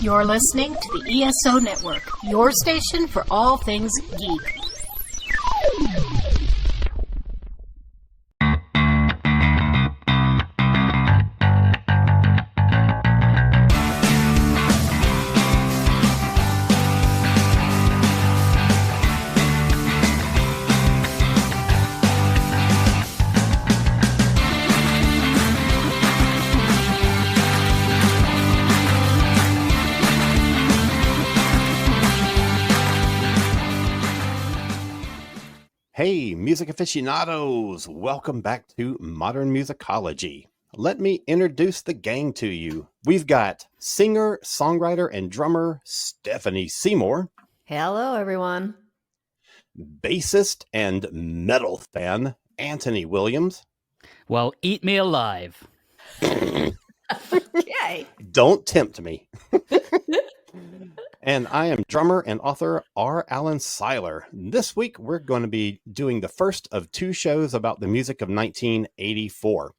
You're listening to the ESO Network, your station for all things geek. Hey, music aficionados! Welcome back to Modern Musicology. Let me introduce the gang to you. We've got singer, songwriter, and drummer Stephanie Seymour. Hello, everyone. Bassist and metal fan Anthony Williams. Well, eat me alive. Yay. Don't tempt me. And I am drummer and author R. Alan Seiler. This week, we're going to be doing the first of two shows about the music of 1984.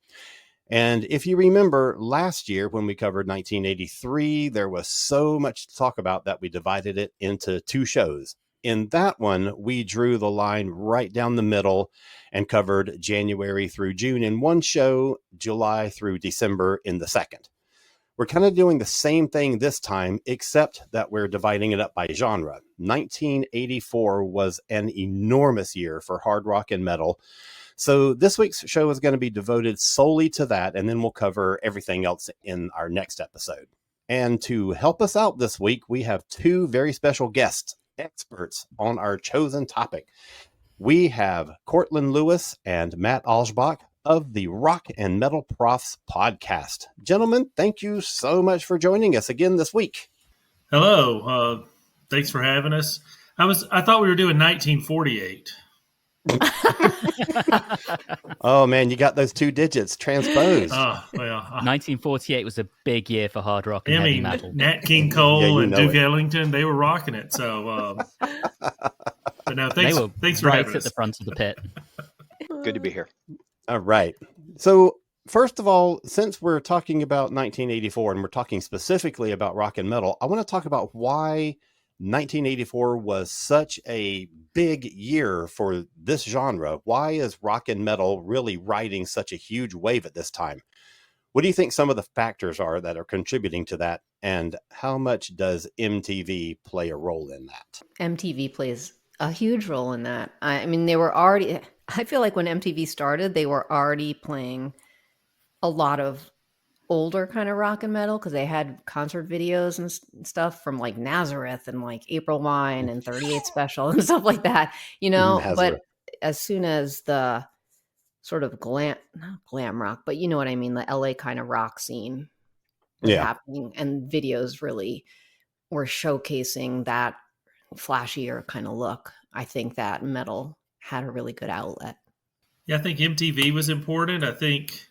And if you remember last year when we covered 1983, there was so much to talk about that we divided it into two shows. In that one, we drew the line right down the middle and covered January through June in one show, July through December in the second. We're kind of doing the same thing this time, except that we're dividing it up by genre. 1984 was an enormous year for hard rock and metal. So this week's show is going to be devoted solely to that, and then we'll cover everything else in our next episode. And to help us out this week, we have two very special guests, experts on our chosen topic. We have Courtland Lewis and Matt Alschbach of the Rock and Metal Profs podcast. Gentlemen, thank you so much for joining us again this week. Hello. Thanks for having us. I thought we were doing 1948. Oh man, you got those two digits transposed. 1948 was a big year for hard rock and heavy metal. Nat King Cole and Duke Ellington, they were rocking it. So, but no, thanks for right having at us. the front of the pit. Good to be here. All right. So first of all, since we're talking about 1984 and we're talking specifically about rock and metal, I want to talk about why 1984 was such a big year for this genre. Why is rock and metal really riding such a huge wave at this time? What do you think some of the factors are that are contributing to that? And how much does MTV play a role in that? MTV plays a huge role in that. I mean, I feel like when MTV started, they were already playing a lot of older kind of rock and metal because they had concert videos and stuff from like Nazareth and like April Wine and 38 Special and stuff like that, you know. Nazareth. But as soon as the sort of not glam rock, but you know what I mean, the LA kind of rock scene was happening, and videos really were showcasing that flashier kind of look. I think that metal had a really good outlet. Yeah, I think MTV was important. I think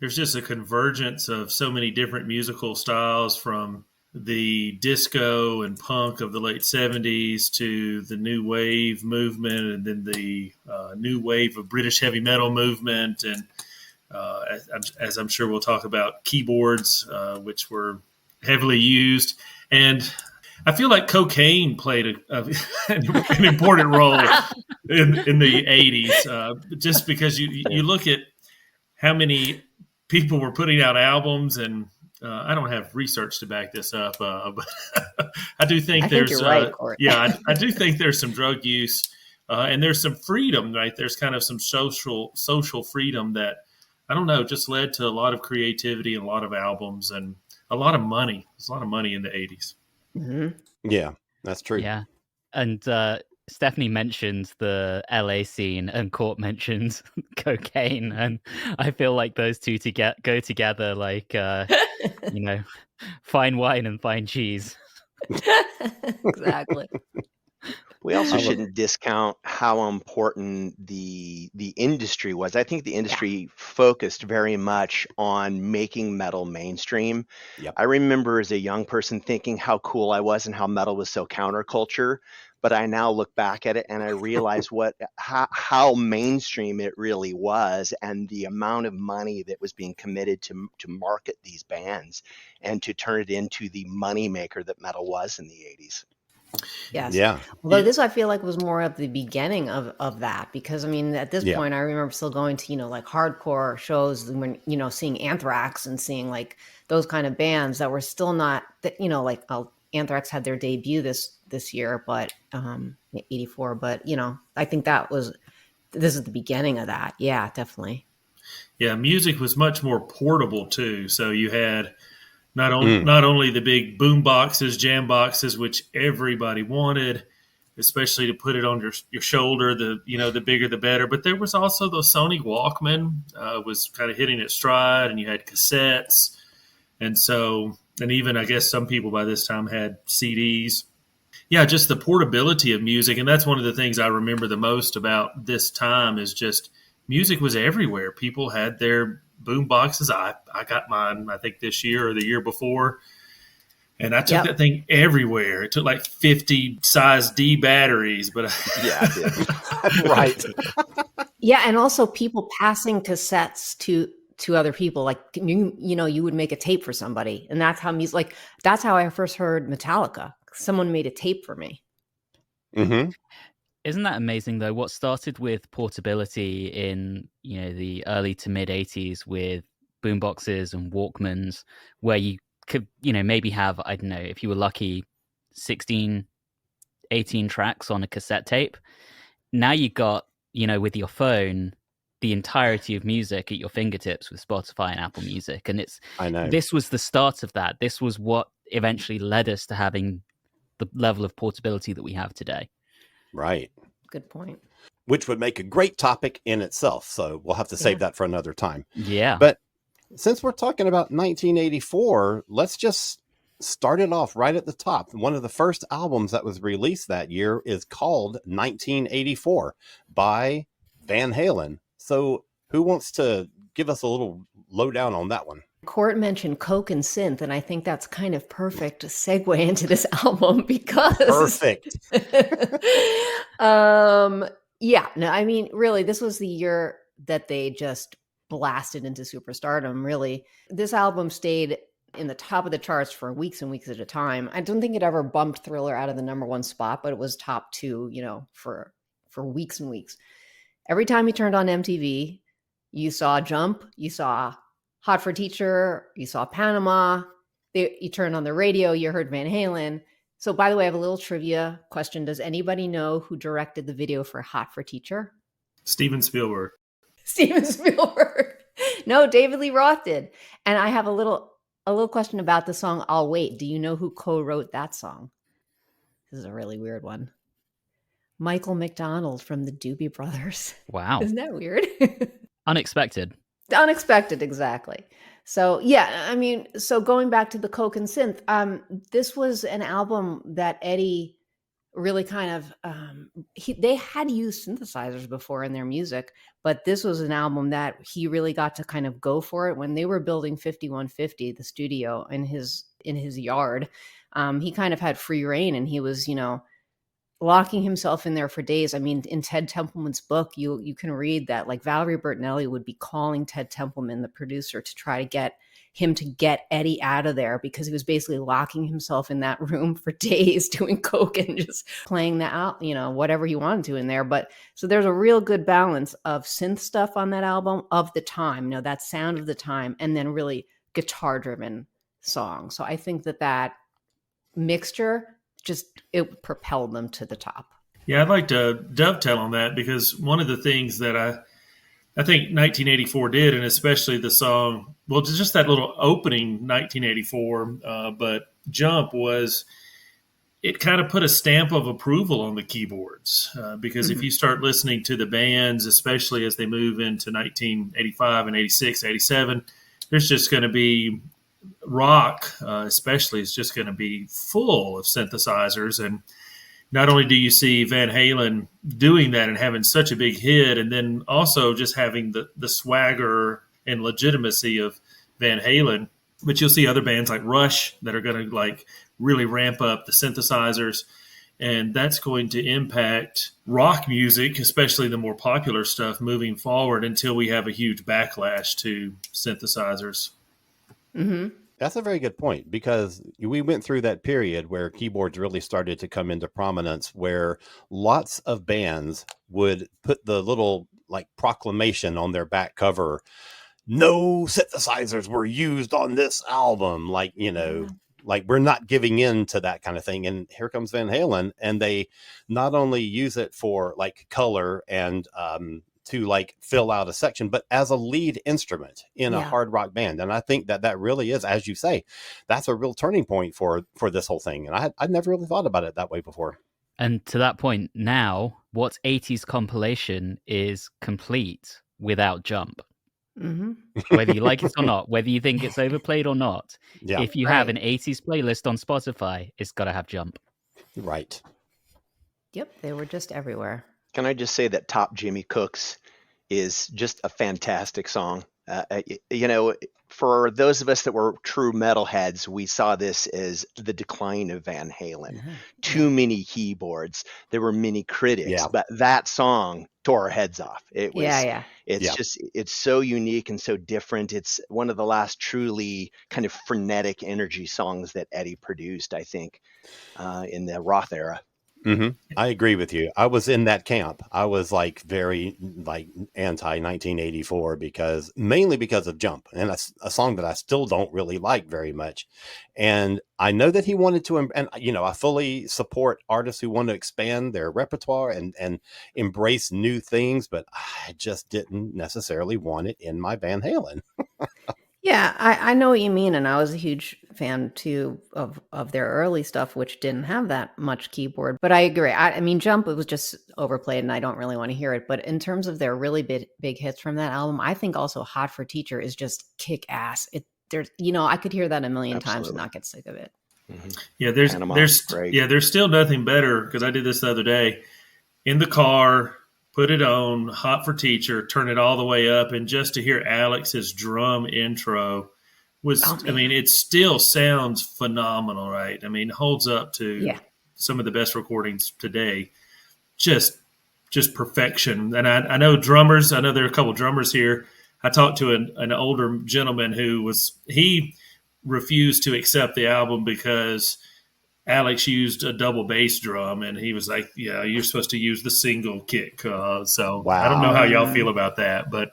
there's just a convergence of so many different musical styles, from the disco and punk of the late 70s to the new wave movement, and then the new wave of British heavy metal movement. And as I'm sure we'll talk about, keyboards, which were heavily used. And I feel like cocaine played an important role in the 80s, just because you look at how many people were putting out albums, and I don't have research to back this up, but I do think you're right, Court. I do think there's some drug use, and there's some freedom, right? There's kind of some social freedom that, I don't know, just led to a lot of creativity and a lot of albums and a lot of money. There's a lot of money in the 80s. Mm-hmm. Yeah, that's true. Yeah. And Stephanie mentioned the LA scene and Court mentioned cocaine. And I feel like those two go together like, fine wine and fine cheese. Exactly. We also shouldn't discount how important the industry was. I think the industry focused very much on making metal mainstream. Yep. I remember as a young person thinking how cool I was and how metal was so counterculture. but I now look back at it and I realize how mainstream it really was, and the amount of money that was being committed to market these bands and to turn it into the moneymaker that metal was in the 80s. Yes. Yeah. Although this, I feel like, was more of the beginning of that, because I mean, at this point, I remember still going to, like hardcore shows when, seeing Anthrax and seeing like those kind of bands that were still not that, like Anthrax had their debut this year, but 84. But, I think this is the beginning of that. Yeah, definitely. Yeah. Music was much more portable too. So you had not only the big boom boxes, jam boxes, which everybody wanted, especially to put it on your shoulder, the bigger the better. But there was also the Sony Walkman was kind of hitting its stride, and you had cassettes. And even I guess some people by this time had CDs. Yeah, just the portability of music. And that's one of the things I remember the most about this time is just music was everywhere. People had their boom boxes. I got mine, I think this year or the year before. And I took that thing everywhere. It took like 50 size D batteries, but yeah, right. Yeah, and also people passing cassettes to other people. Like you would make a tape for somebody, and that's how music. Like that's how I first heard Metallica. Someone made a tape for me. Mm-hmm. Isn't that amazing though? What started with portability in the early to mid 80s with boomboxes and Walkmans, where you could maybe have, I don't know, if you were lucky, 16, 18 tracks on a cassette tape. Now you got with your phone the entirety of music at your fingertips with Spotify and Apple Music, and this was the start of that. This was what eventually led us to having the level of portability that we have today. Right. Good point. Which would make a great topic in itself. So we'll have to save that for another time. Yeah. But since we're talking about 1984, let's just start it off right at the top. One of the first albums that was released that year is called 1984 by Van Halen. So who wants to give us a little lowdown on that one? Court mentioned Coke and synth, and I think that's kind of perfect segue into this album because perfect. Yeah, no, I mean, really, this was the year that they just blasted into superstardom. Really, this album stayed in the top of the charts for weeks and weeks at a time. I don't think it ever bumped Thriller out of the #1 spot, but it was top 2, for weeks and weeks. Every time you turned on MTV, you saw Jump, you saw Hot for Teacher, you saw Panama, you turned on the radio, you heard Van Halen. So by the way, I have a little trivia question. Does anybody know who directed the video for Hot for Teacher? Steven Spielberg. Steven Spielberg. No, David Lee Roth did. And I have a little question about the song I'll Wait. Do you know who co-wrote that song? This is a really weird one. Michael McDonald from the Doobie Brothers. Wow. Isn't that weird? Unexpected. Unexpected, exactly. So yeah, I mean, so going back to the Coke and synth, this was an album that Eddie really kind of, they had used synthesizers before in their music, but this was an album that he really got to kind of go for it when they were building 5150, the studio in his yard. He kind of had free reign, and he was, locking himself in there for days. I mean, in Ted Templeman's book, you can read that like Valerie Bertinelli would be calling Ted Templeman, the producer, to try to get him to get Eddie out of there, because he was basically locking himself in that room for days doing coke and just playing that out, whatever he wanted to in there. But so there's a real good balance of synth stuff on that album of the time, that sound of the time, and then really guitar driven songs. So I think that mixture it propelled them to the top. Yeah, I'd like to dovetail on that, because one of the things that I think 1984 did, and especially the song, well, just that little opening 1984, but Jump was, it kind of put a stamp of approval on the keyboards, because if you start listening to the bands, especially as they move into 1985 and 86, 87, there's just going to be rock, especially, is just going to be full of synthesizers. And not only do you see Van Halen doing that and having such a big hit, and then also just having the swagger and legitimacy of Van Halen, but you'll see other bands like Rush that are going to like really ramp up the synthesizers. And that's going to impact rock music, especially the more popular stuff, moving forward until we have a huge backlash to synthesizers. Mm-hmm. That's a very good point, because we went through that period where keyboards really started to come into prominence, where lots of bands would put the little like proclamation on their back cover, no synthesizers were used on this album. Like, like we're not giving in to that kind of thing. And here comes Van Halen, and they not only use it for like color and to like fill out a section, but as a lead instrument in a hard rock band. And I think that really is, as you say, that's a real turning point for this whole thing. And I'd never really thought about it that way before. And to that point, now what 80s compilation is complete without Jump? Mm-hmm. Whether you like it or not, whether you think it's overplayed or not, if you have an 80s playlist on Spotify, it's got to have Jump. Right. Yep, they were just everywhere. Can I just say that Top Jimmy Cooks is just a fantastic song. For those of us that were true metalheads, we saw this as the decline of Van Halen. Too many keyboards. There were many critics, but that song tore our heads off. It was, it's so unique and so different. It's one of the last truly kind of frenetic energy songs that Eddie produced, I think, in the Roth era. Mm-hmm. I agree with you. I was in that camp. I was like very like anti 1984 mainly because of Jump, and a song that I still don't really like very much. And I know that he wanted to, and I fully support artists who want to expand their repertoire and embrace new things, but I just didn't necessarily want it in my Van Halen. Yeah, I know what you mean, and I was a huge fan too of their early stuff, which didn't have that much keyboard. But I agree. I mean, Jump, it was just overplayed, and I don't really want to hear it. But in terms of their really big hits from that album, I think also "Hot for Teacher" is just kick ass. I could hear that a million times and not get sick of it. Mm-hmm. Yeah, there's still nothing better, because I did this the other day in the car. Put it on, Hot for Teacher, turn it all the way up, and just to hear Alex's drum intro was, it still sounds phenomenal, right? I mean, holds up to some of the best recordings today. Just perfection. And I know drummers, I know there are a couple of drummers here. I talked to an older gentleman he refused to accept the album because Alex used a double bass drum, and he was like, "Yeah, you're supposed to use the single kick." So wow. I don't know how y'all feel about that, but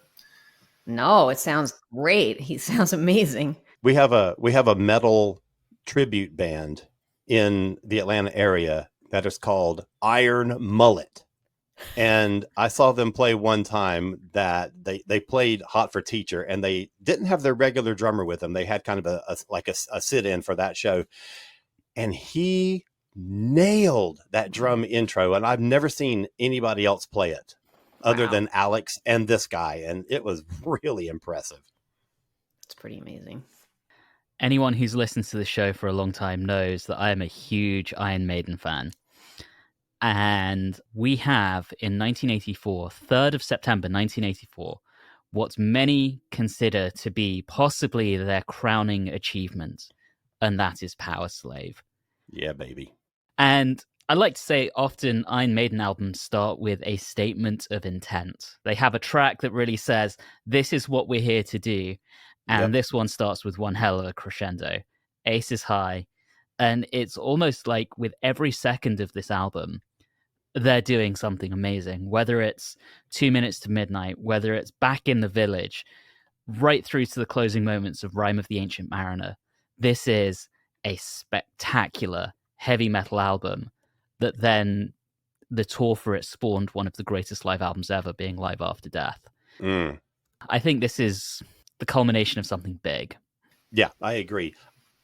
no, it sounds great. He sounds amazing. We have a metal tribute band in the Atlanta area that is called Iron Mullet, and I saw them play one time. That they played Hot for Teacher, and they didn't have their regular drummer with them. They had kind of a sit-in for that show. And he nailed that drum intro, and I've never seen anybody else play it other than Alex and this guy, and it was really impressive. It's pretty amazing. Anyone who's listened to the show for a long time knows that I am a huge Iron Maiden fan. And we have, in 1984, 3rd of September 1984, what many consider to be possibly their crowning achievement. And that is Power Slave. Yeah, baby. And I like to say often Iron Maiden albums start with a statement of intent. They have a track that really says, this is what we're here to do. And this one starts with one hell of a crescendo. Ace is high. And it's almost like with every second of this album, they're doing something amazing. Whether it's 2 Minutes to Midnight, whether it's Back in the Village, right through to the closing moments of Rime of the Ancient Mariner. This is a spectacular heavy metal album that then the tour for it spawned one of the greatest live albums ever, being Live After Death. I think this is the culmination of something big. Yeah, I agree.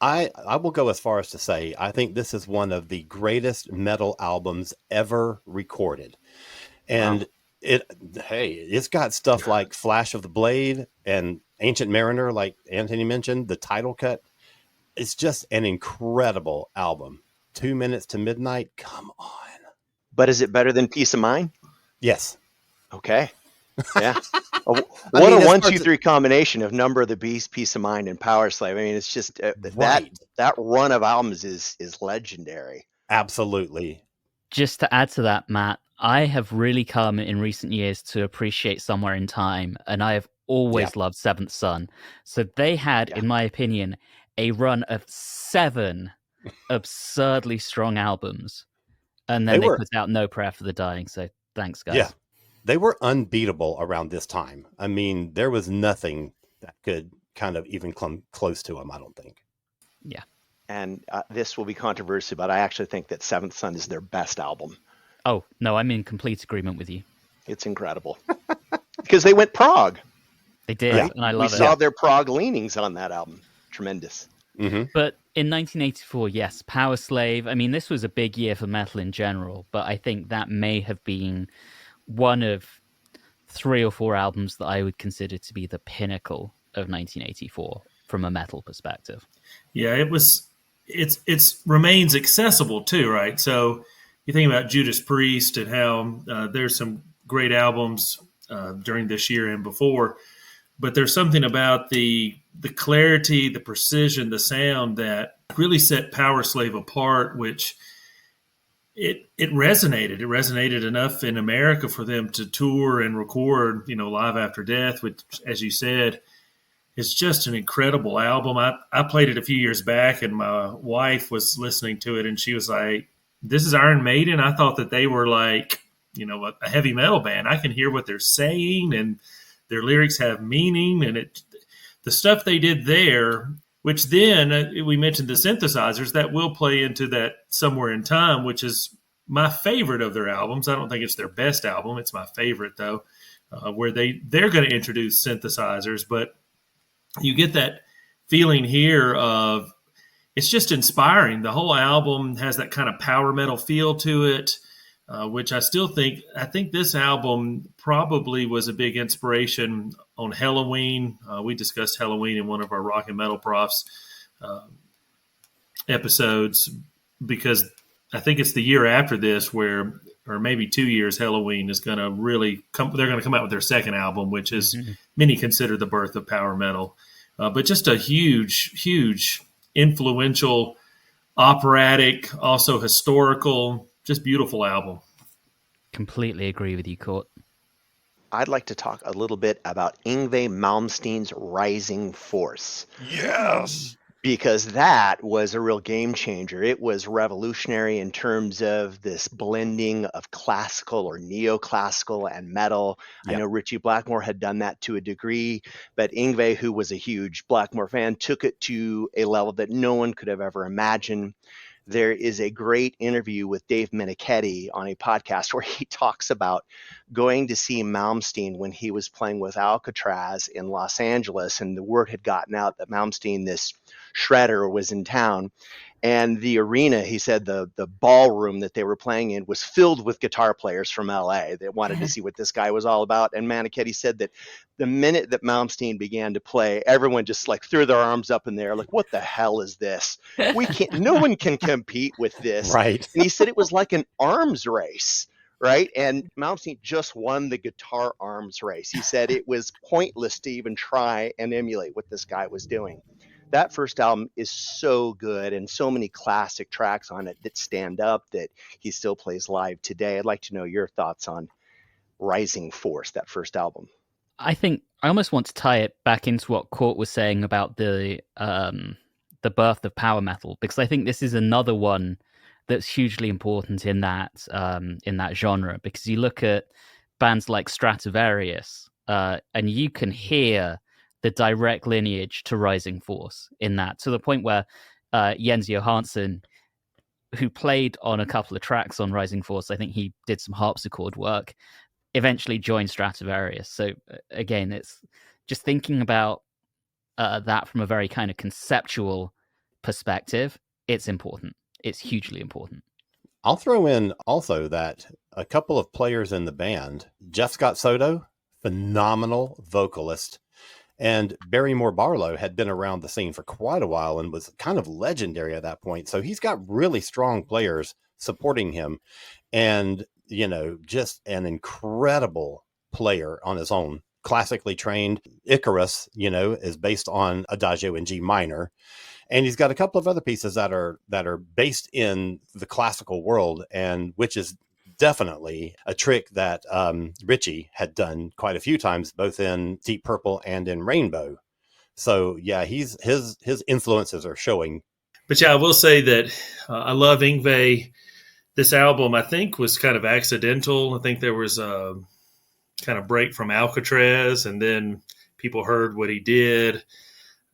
I will go as far as to say I think this is one of the greatest metal albums ever recorded. And it's got stuff like Flash of the Blade and Ancient Mariner, like Anthony mentioned, the title cut. It's just an incredible album. 2 Minutes to Midnight. Come on. But is it better than Peace of Mind? Yes. Okay. Yeah. What a 1, 2, 3 combination of Number of the Beast, Peace of Mind, and Power Slave. I mean, it's just that run of albums is legendary. Absolutely. Just to add to that, Matt, I have really come in recent years to appreciate Somewhere in Time, and I have always loved Seventh Son. So they had, in my opinion, a run of 7 absurdly strong albums, and then they put out No Prayer for the Dying. So thanks, guys. Yeah, they were unbeatable around this time. I mean, there was nothing that could kind of even come close to them, I don't think. Yeah. And this will be controversial, but I actually think that Seventh Son is their best album. Oh, no, I'm in complete agreement with you. It's incredible. Because they went prog. They did, and I love it. We saw their prog leanings on that album. Tremendous. Mm-hmm. But in 1984, yes, Power Slave. I mean, this was a big year for metal in general, but I think that may have been one of 3 or 4 albums that I would consider to be the pinnacle of 1984 from a metal perspective. Yeah, it's remains accessible too, right? So you think about Judas Priest and how there's some great albums during this year and before, but there's something about the clarity, the precision, the sound that really set Power Slave apart, which it resonated. It resonated enough in America for them to tour and record, Live After Death, which, as you said, it's just an incredible album. I played it a few years back, and my wife was listening to it, and she was like, "This is Iron Maiden." I thought that they were like, a heavy metal band. I can hear what they're saying, and their lyrics have meaning, and the stuff they did there, which then we mentioned the synthesizers, that will play into that Somewhere in Time, which is my favorite of their albums. I don't think it's their best album. It's my favorite, though, where they're going to introduce synthesizers, but you get that feeling here of it's just inspiring. The whole album has that kind of power metal feel to it, which I think this album probably was a big inspiration on Halloween. We discussed Halloween in one of our Rock and Metal Profs episodes, because I think it's the year after this or maybe 2 years, Halloween is going to really they're going to come out with their second album, which is many consider the birth of power metal. But just a huge, huge influential, operatic, also historical, just beautiful album. Completely agree with you, Court. I'd like to talk a little bit about Yngwie Malmsteen's Rising Force. Yes! Because that was a real game changer. It was revolutionary in terms of this blending of classical or neoclassical and metal. Yep. I know Ritchie Blackmore had done that to a degree, but Yngwie, who was a huge Blackmore fan, took it to a level that no one could have ever imagined. There is a great interview with Dave Meniketti on a podcast where he talks about going to see Malmsteen when he was playing with Alcatraz in Los Angeles, and the word had gotten out that Malmsteen, this shredder, was in town. And the arena, he said, the ballroom that they were playing in was filled with guitar players from LA that wanted to see what this guy was all about. And Meniketti said that the minute that Malmsteen began to play, everyone just like threw their arms up in the air, like, what the hell is this? No one can compete with this. Right. And he said it was like an arms race. Right. And Malmsteen just won the guitar arms race. He said it was pointless to even try and emulate what this guy was doing. That first album is so good, and so many classic tracks on it that stand up that he still plays live today. I'd like to know your thoughts on Rising Force, that first album. I think I almost want to tie it back into what Court was saying about the birth of power metal, because I think this is another one that's hugely important in that genre. Because you look at bands like Stratovarius, and you can hear the direct lineage to Rising Force in that, to the point where Jens Johansson, who played on a couple of tracks on Rising Force, I think he did some harpsichord work, eventually joined Stratovarius. So again, it's just thinking about that from a very kind of conceptual perspective. It's important. It's hugely important. I'll throw in also that a couple of players in the band, Jeff Scott Soto, phenomenal vocalist, and Barrymore Barlow had been around the scene for quite a while and was kind of legendary at that point. So he's got really strong players supporting him, and, just an incredible player on his own. Classically trained. Icarus, is based on Adagio in G minor. And he's got a couple of other pieces that are based in the classical world, and which is definitely a trick that Ritchie had done quite a few times, both in Deep Purple and in Rainbow. So yeah, his influences are showing. But yeah, I will say that I love Yngwie. This album, I think, was kind of accidental. I think there was a kind of break from Alcatraz, and then people heard what he did,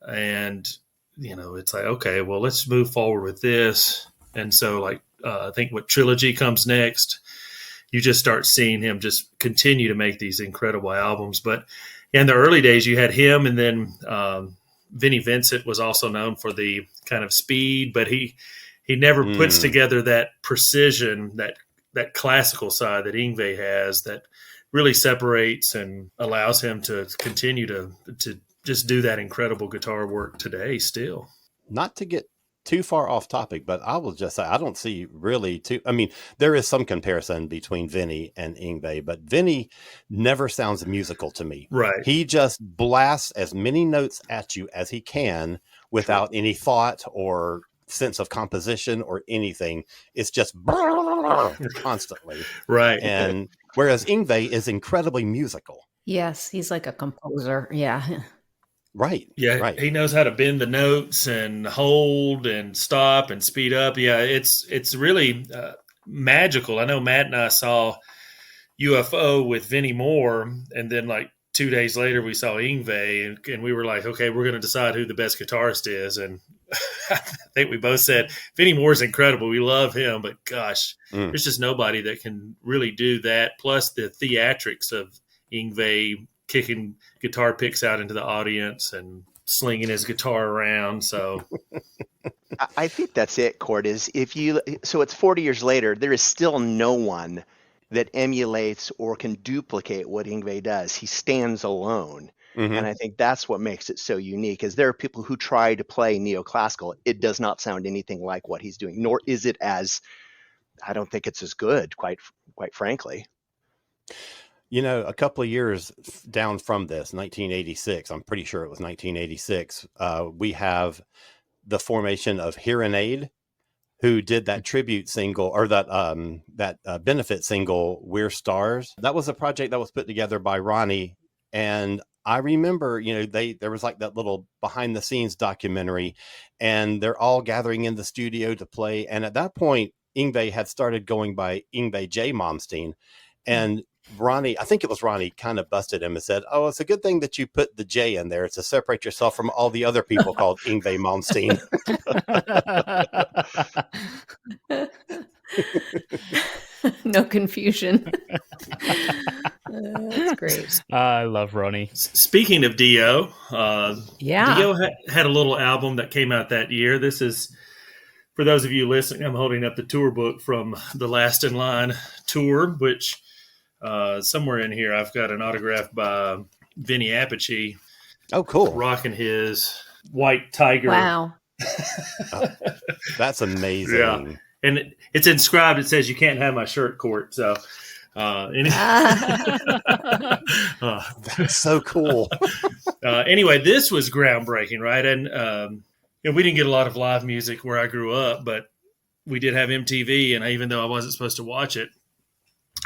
and it's like, okay, well, let's move forward with this. And so, like, I think what Trilogy comes next, you just start seeing him just continue to make these incredible albums. But in the early days, you had him, and then Vinnie Vincent was also known for the kind of speed, but he never puts together that precision, that classical side that Yngwie has, that really separates and allows him to continue to just do that incredible guitar work today still. Not to get too far off topic, but I will just say I don't see really there is some comparison between Vinnie and Yngwie, but Vinnie never sounds musical to me. Right. He just blasts as many notes at you as he can without any thought or sense of composition or anything. It's just constantly. Right. And whereas Yngwie is incredibly musical. Yes, he's like a composer. Yeah. Right. Yeah, right. He knows how to bend the notes and hold and stop and speed up. Yeah, it's really magical. I know Matt and I saw UFO with Vinnie Moore, and then like 2 days later we saw Yngwie, and we were like, okay, we're going to decide who the best guitarist is. And I think we both said Vinnie Moore's incredible. We love him, but gosh, there's just nobody that can really do that. Plus the theatrics of Yngwie kicking guitar picks out into the audience and slinging his guitar around. So I think that's it, Court, is so it's 40 years later, there is still no one that emulates or can duplicate what Yngwie does. He stands alone. Mm-hmm. And I think that's what makes it so unique, is there are people who try to play neoclassical. It does not sound anything like what he's doing, nor is it I don't think it's as good, quite frankly. A couple of years down from this, 1986, I'm pretty sure it was 1986, we have the formation of Hearing Aid, who did that tribute single, or that benefit single, We're Stars. That was a project that was put together by Ronnie. And I remember, there was like that little behind the scenes documentary, and they're all gathering in the studio to play. And at that point, Yngwie had started going by Yngwie J. Malmsteen. And Ronnie, I think it was Ronnie, kind of busted him and said, "Oh, it's a good thing that you put the J in there to separate yourself from all the other people called Yngwie Malmsteen." No confusion. That's great. I love Ronnie. Speaking of Dio, yeah, Dio had a little album that came out that year. This is, for those of you listening, I'm holding up the tour book from the Last in Line tour, which somewhere in here I've got an autograph by Vinny Appice. Oh, cool. Rocking his white tiger. Wow. Oh, that's amazing. Yeah. And it's inscribed. It says, "You can't have my shirt, Court." So anyway. That's so cool. Anyway, this was groundbreaking, right? And we didn't get a lot of live music where I grew up, but we did have MTV, and even though I wasn't supposed to watch it,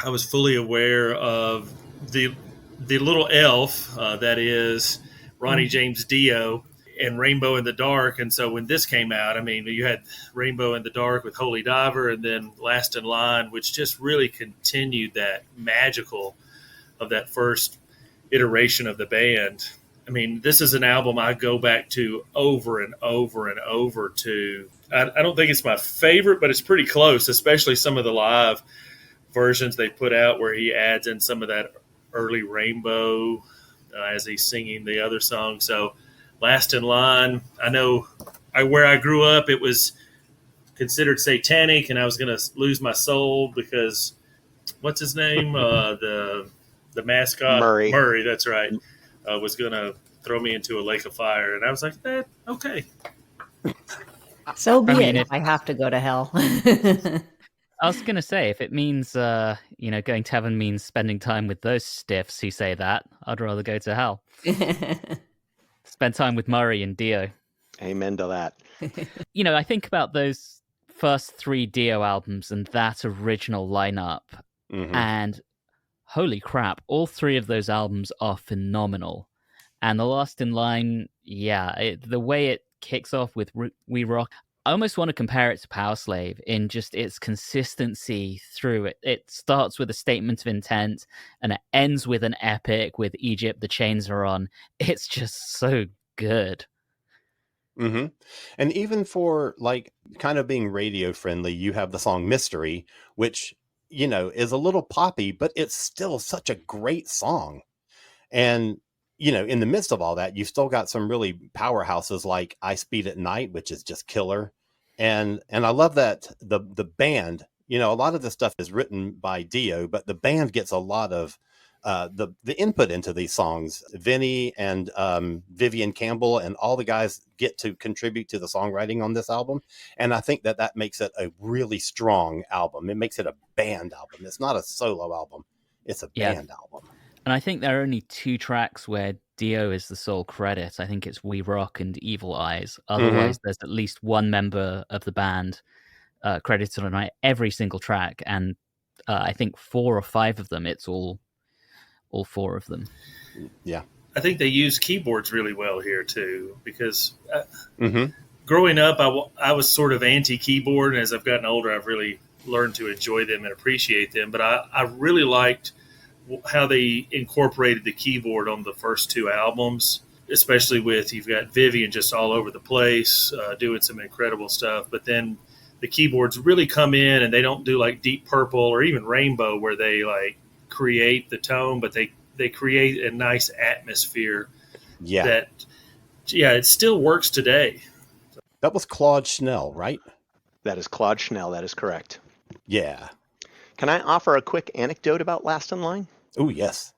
I was fully aware of the little elf that is Ronnie James Dio and Rainbow in the Dark. And so when this came out, I mean, you had Rainbow in the Dark with Holy Diver, and then Last in Line, which just really continued that magical of that first iteration of the band. I mean, this is an album I go back to over and over and over to. I don't think it's my favorite, but it's pretty close, especially some of the live versions they put out where he adds in some of that early Rainbow as he's singing the other song. So Last in Line, I know where I grew up, it was considered satanic, and I was going to lose my soul because what's his name? The mascot? Murray, that's right. Was going to throw me into a lake of fire. And I was like, okay. So be it if I have to go to hell. I was going to say, if it means, going to heaven means spending time with those stiffs who say that, I'd rather go to hell. Spend time with Murray and Dio. Amen to that. You know, I think about those first 3 Dio albums and that original lineup, Mhm. and holy crap, all 3 of those albums are phenomenal. And The Last in Line, yeah, the way it kicks off with We Rock, I almost want to compare it to Power Slave in just its consistency through it. It starts with a statement of intent and it ends with an epic with Egypt, the Chains Are On. It's just so good. hmm And even for like kind of being radio friendly, you have the song Mystery, which, you know, is a little poppy, but it's still such a great song. And, you know, in the midst of all that, you've still got some really powerhouses like I Speed at Night, which is just killer. And I love that the band, you know, a lot of the stuff is written by Dio, but the band gets a lot of the input into these songs. Vinny and Vivian Campbell and all the guys get to contribute to the songwriting on this album. And I think that that makes it a really strong album. It makes it a band album. It's not a solo album. It's a band album. And I think there are only 2 tracks where Dio is the sole credit. I think it's We Rock and Evil Eyes. Otherwise, there's at least one member of the band credited on every single track. And I think 4 or 5 of them, it's all 4 of them. Yeah. I think they use keyboards really well here too, because growing up, I was sort of anti-keyboard, and as I've gotten older, I've really learned to enjoy them and appreciate them. But I really liked how they incorporated the keyboard on the first 2 albums, especially with, you've got Vivian just all over the place, doing some incredible stuff. But then the keyboards really come in, and they don't do like Deep Purple or even Rainbow where they like create the tone, but they create a nice atmosphere that, it still works today. That was Claude Schnell, right? That is Claude Schnell. That is correct. Yeah. Can I offer a quick anecdote about Last in Line? Oh, yes.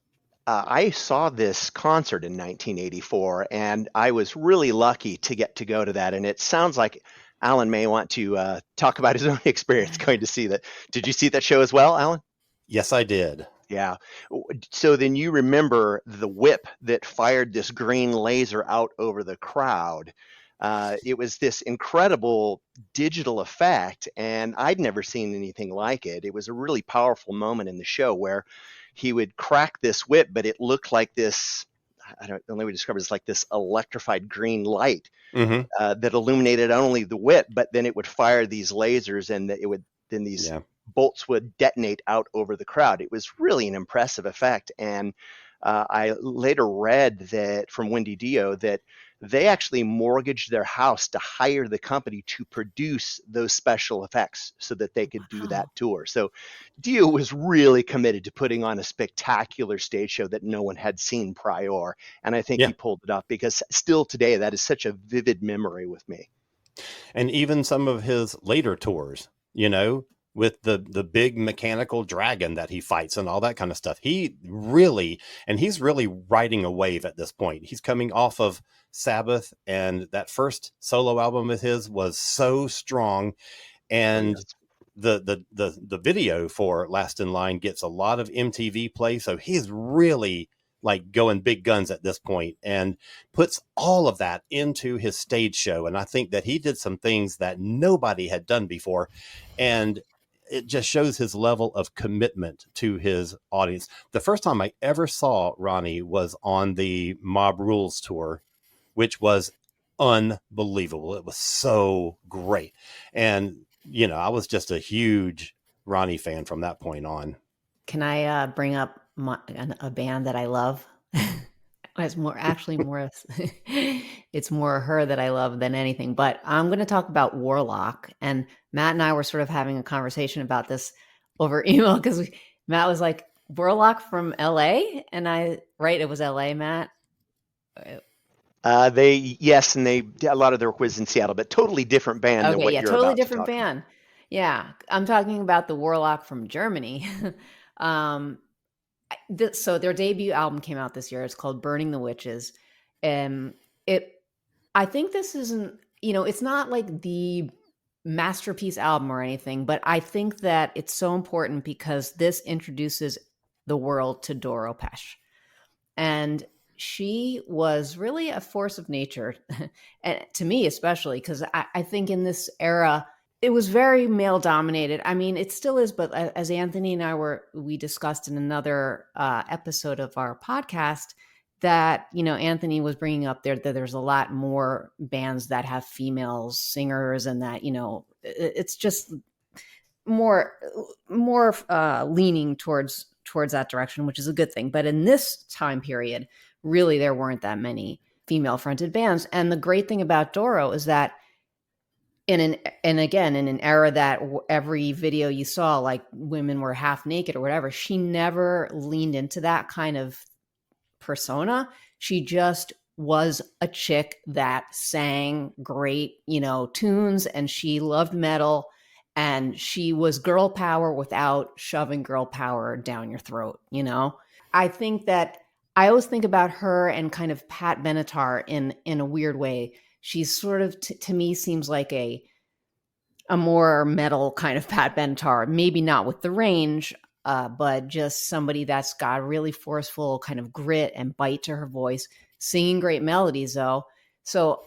I saw this concert in 1984, and I was really lucky to get to go to that. And it sounds like Alan may want to talk about his own experience going to see that. Did you see that show as well, Alan? Yes, I did. Yeah. So then you remember the whip that fired this green laser out over the crowd. It was this incredible digital effect, and I'd never seen anything like it. It was a really powerful moment in the show where he would crack this whip, but it looked like this, I don't know, let me describe it as like this electrified green light that illuminated not only the whip, but then it would fire these lasers, and then these bolts would detonate out over the crowd. It was really an impressive effect. And I later read that from Wendy Dio that they actually mortgaged their house to hire the company to produce those special effects so that they could do that tour. So Dio was really committed to putting on a spectacular stage show that no one had seen prior. And I think he pulled it off, because still today, that is such a vivid memory with me. And even some of his later tours, you know, with the big mechanical dragon that he fights and all that kind of stuff. He's really riding a wave at this point. He's coming off of Sabbath, and that first solo album of his was so strong. And the video for Last in Line gets a lot of MTV play. So he's really like going big guns at this point and puts all of that into his stage show. And I think that he did some things that nobody had done before. And it just shows his level of commitment to his audience. The first time I ever saw Ronnie was on the Mob Rules tour, which was unbelievable. It was so great. And, you know, I was just a huge Ronnie fan from that point on. Can I bring up a band that I love? It's more it's more her that I love than anything. But I'm going to talk about Warlock. And Matt and I were sort of having a conversation about this over email, because Matt was like, Warlock from LA? And it was LA, Matt? And a lot of their work was in Seattle, but totally different band than what you're totally about different to talk band. Yeah, I'm talking about the Warlock from Germany. So their debut album came out this year. It's called Burning the Witches. I think this isn't, it's not like the masterpiece album or anything, but I think that it's so important because this introduces the world to Doro Pesch. And she was really a force of nature, and to me especially, because I think in this era it was very male dominated. I mean, it still is, but as Anthony and we discussed in another episode of our podcast, that, you know, Anthony was bringing up there that there's a lot more bands that have female singers, and that, you know, it's just more leaning towards that direction, which is a good thing. But in this time period, really, there weren't that many female fronted bands. And the great thing about Doro is that in an era that every video you saw, like, women were half naked or whatever, she never leaned into that kind of persona. She just was a chick that sang great, you know, tunes, and she loved metal, and she was girl power without shoving girl power down your throat, you know? I think that I always think about her and kind of Pat Benatar in a weird way. She's sort of, to me, seems like a more metal kind of Pat Benatar, maybe not with the range, but just somebody that's got really forceful kind of grit and bite to her voice, singing great melodies though. So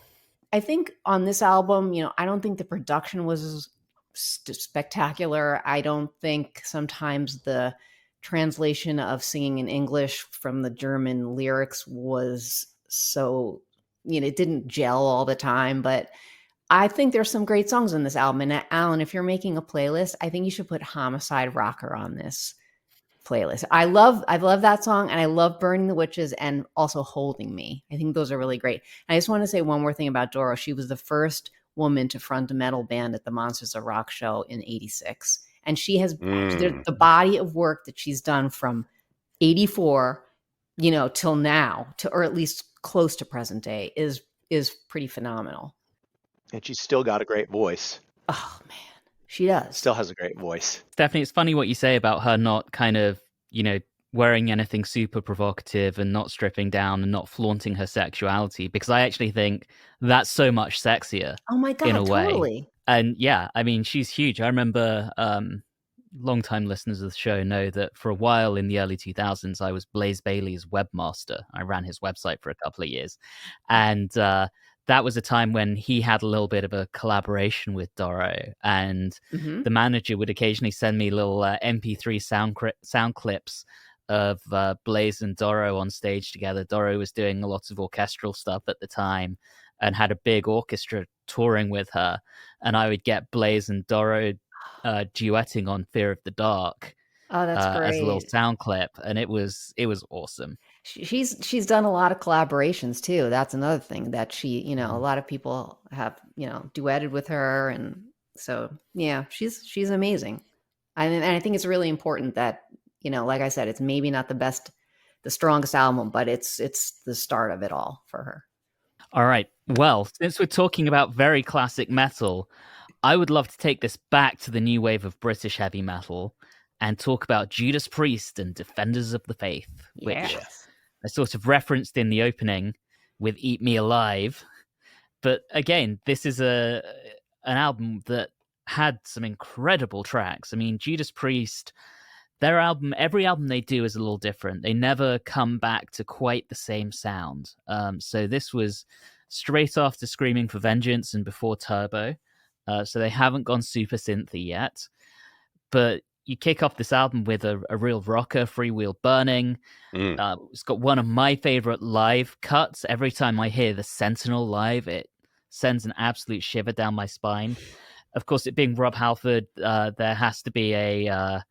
I think on this album, you know, I don't think the production was spectacular. I don't think sometimes the translation of singing in English from the German lyrics was so, you know, it didn't gel all the time, but I think there's some great songs on this album. And Alan, if you're making a playlist, I think you should put Homicide Rocker on this playlist. I love that song, and I love Burning the Witches and also Holding Me. I think those are really great. And I just want to say one more thing about Doro. She was the first woman to front a metal band at the Monsters of Rock show in '86. And she has the body of work that she's done from '84, you know, till now, or at least close to present day, is pretty phenomenal. And she's still got a great voice. Oh man, she does. Still has a great voice. Stephanie, it's funny what you say about her not kind of, you know, wearing anything super provocative and not stripping down and not flaunting her sexuality, because I actually think that's so much sexier. Oh my God, in a way. totally. And yeah, I mean, she's huge. I remember long-time listeners of the show know that for a while in the early 2000s, I was Blaze Bailey's webmaster. I ran his website for a couple of years. And that was a time when he had a little bit of a collaboration with Doro, and the manager would occasionally send me little MP3 sound clips of Blaze and Doro on stage together. Doro was doing a lot of orchestral stuff at the time and had a big orchestra touring with her, and I would get Blaze and Doro duetting on Fear of the Dark. Oh, that's great. As a little sound clip, and it was awesome. She's done a lot of collaborations too. That's another thing that she, you know, a lot of people have, you know, duetted with her, and so yeah, she's amazing. And I think it's really important that, you know, like I said, it's maybe not the strongest album, but it's the start of it all for her. All right. Well, since we're talking about very classic metal, I would love to take this back to the new wave of British heavy metal and talk about Judas Priest and Defenders of the Faith, which I sort of referenced in the opening with Eat Me Alive. But again, this is an album that had some incredible tracks. I mean, Judas Priest, every album they do is a little different. They never come back to quite the same sound. So this was straight after Screaming for Vengeance and before Turbo. So they haven't gone super synthy yet. But you kick off this album with a real rocker, Freewheel Burning. It's got one of my favorite live cuts. Every time I hear the Sentinel live, it sends an absolute shiver down my spine. Of course, it being Rob Halford, there has to be a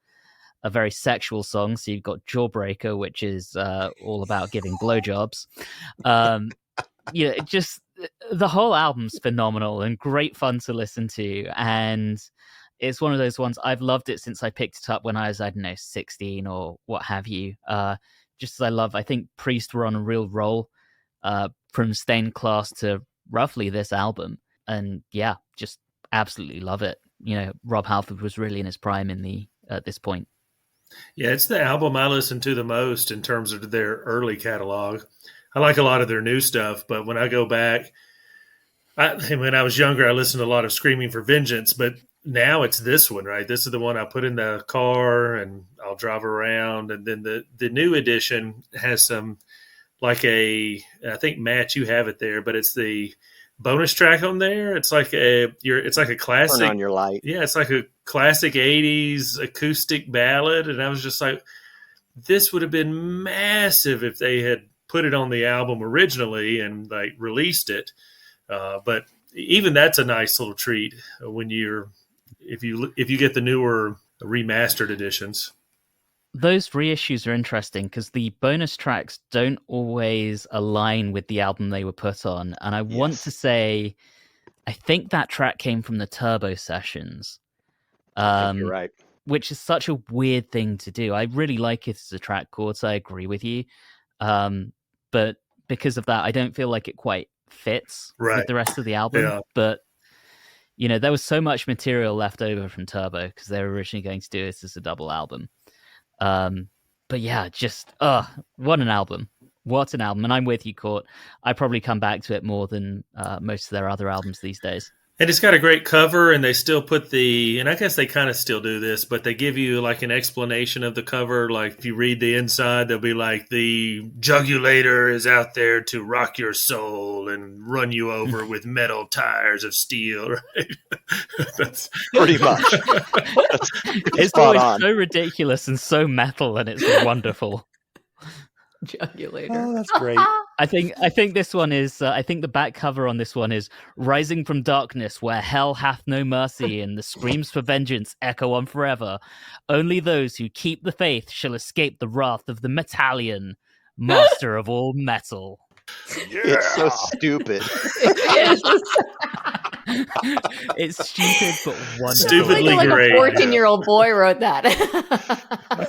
very sexual song. So you've got Jawbreaker, which is all about giving blowjobs. Just the whole album's phenomenal and great fun to listen to. And it's one of those ones, I've loved it since I picked it up when I was, 16 or what have you. Just as I think Priest were on a real roll from Stained Class to roughly this album. And yeah, just absolutely love it. You know, Rob Halford was really in his prime at this point. Yeah, it's the album I listen to the most in terms of their early catalog. I like a lot of their new stuff, but when I go back, when I was younger, I listened to a lot of Screaming for Vengeance, but now it's this one, right? This is the one I put in the car and I'll drive around. And then the new edition has some I think Matt, you have it there, but it's the bonus track on there. It's like it's like a classic. Turn on your light. Yeah, it's like a classic '80s acoustic ballad, and I was just like, this would have been massive if they had put it on the album originally and like released it. But even that's a nice little treat when if you get the newer remastered editions. Those reissues are interesting because the bonus tracks don't always align with the album they were put on. And I want to say, I think that track came from the Turbo sessions. I think you're right. Which is such a weird thing to do. I really like it as a track chord, so I agree with you. But because of that, I don't feel like it quite fits with the rest of the album. Yeah. But, you know, there was so much material left over from Turbo because they were originally going to do it as a double album. But yeah, just what an album. What an album. And I'm with you, Court. I probably come back to it more than most of their other albums these days. And it's got a great cover, and they still put and I guess they kind of still do this, but they give you like an explanation of the cover. Like if you read the inside, they'll be like, the jugulator is out there to rock your soul and run you over with metal tires of steel, right? That's pretty much. It's always so ridiculous and so metal, and it's wonderful. Jugulator. Oh, that's great. I think this one is. I think the back cover on this one is "Rising from Darkness, where hell hath no mercy, and the screams for vengeance echo on forever. Only those who keep the faith shall escape the wrath of the Metallian, master of all metal." Yeah. It's so stupid. It's stupid but wonderful. Stupidly like great. A 14-year-old boy wrote that.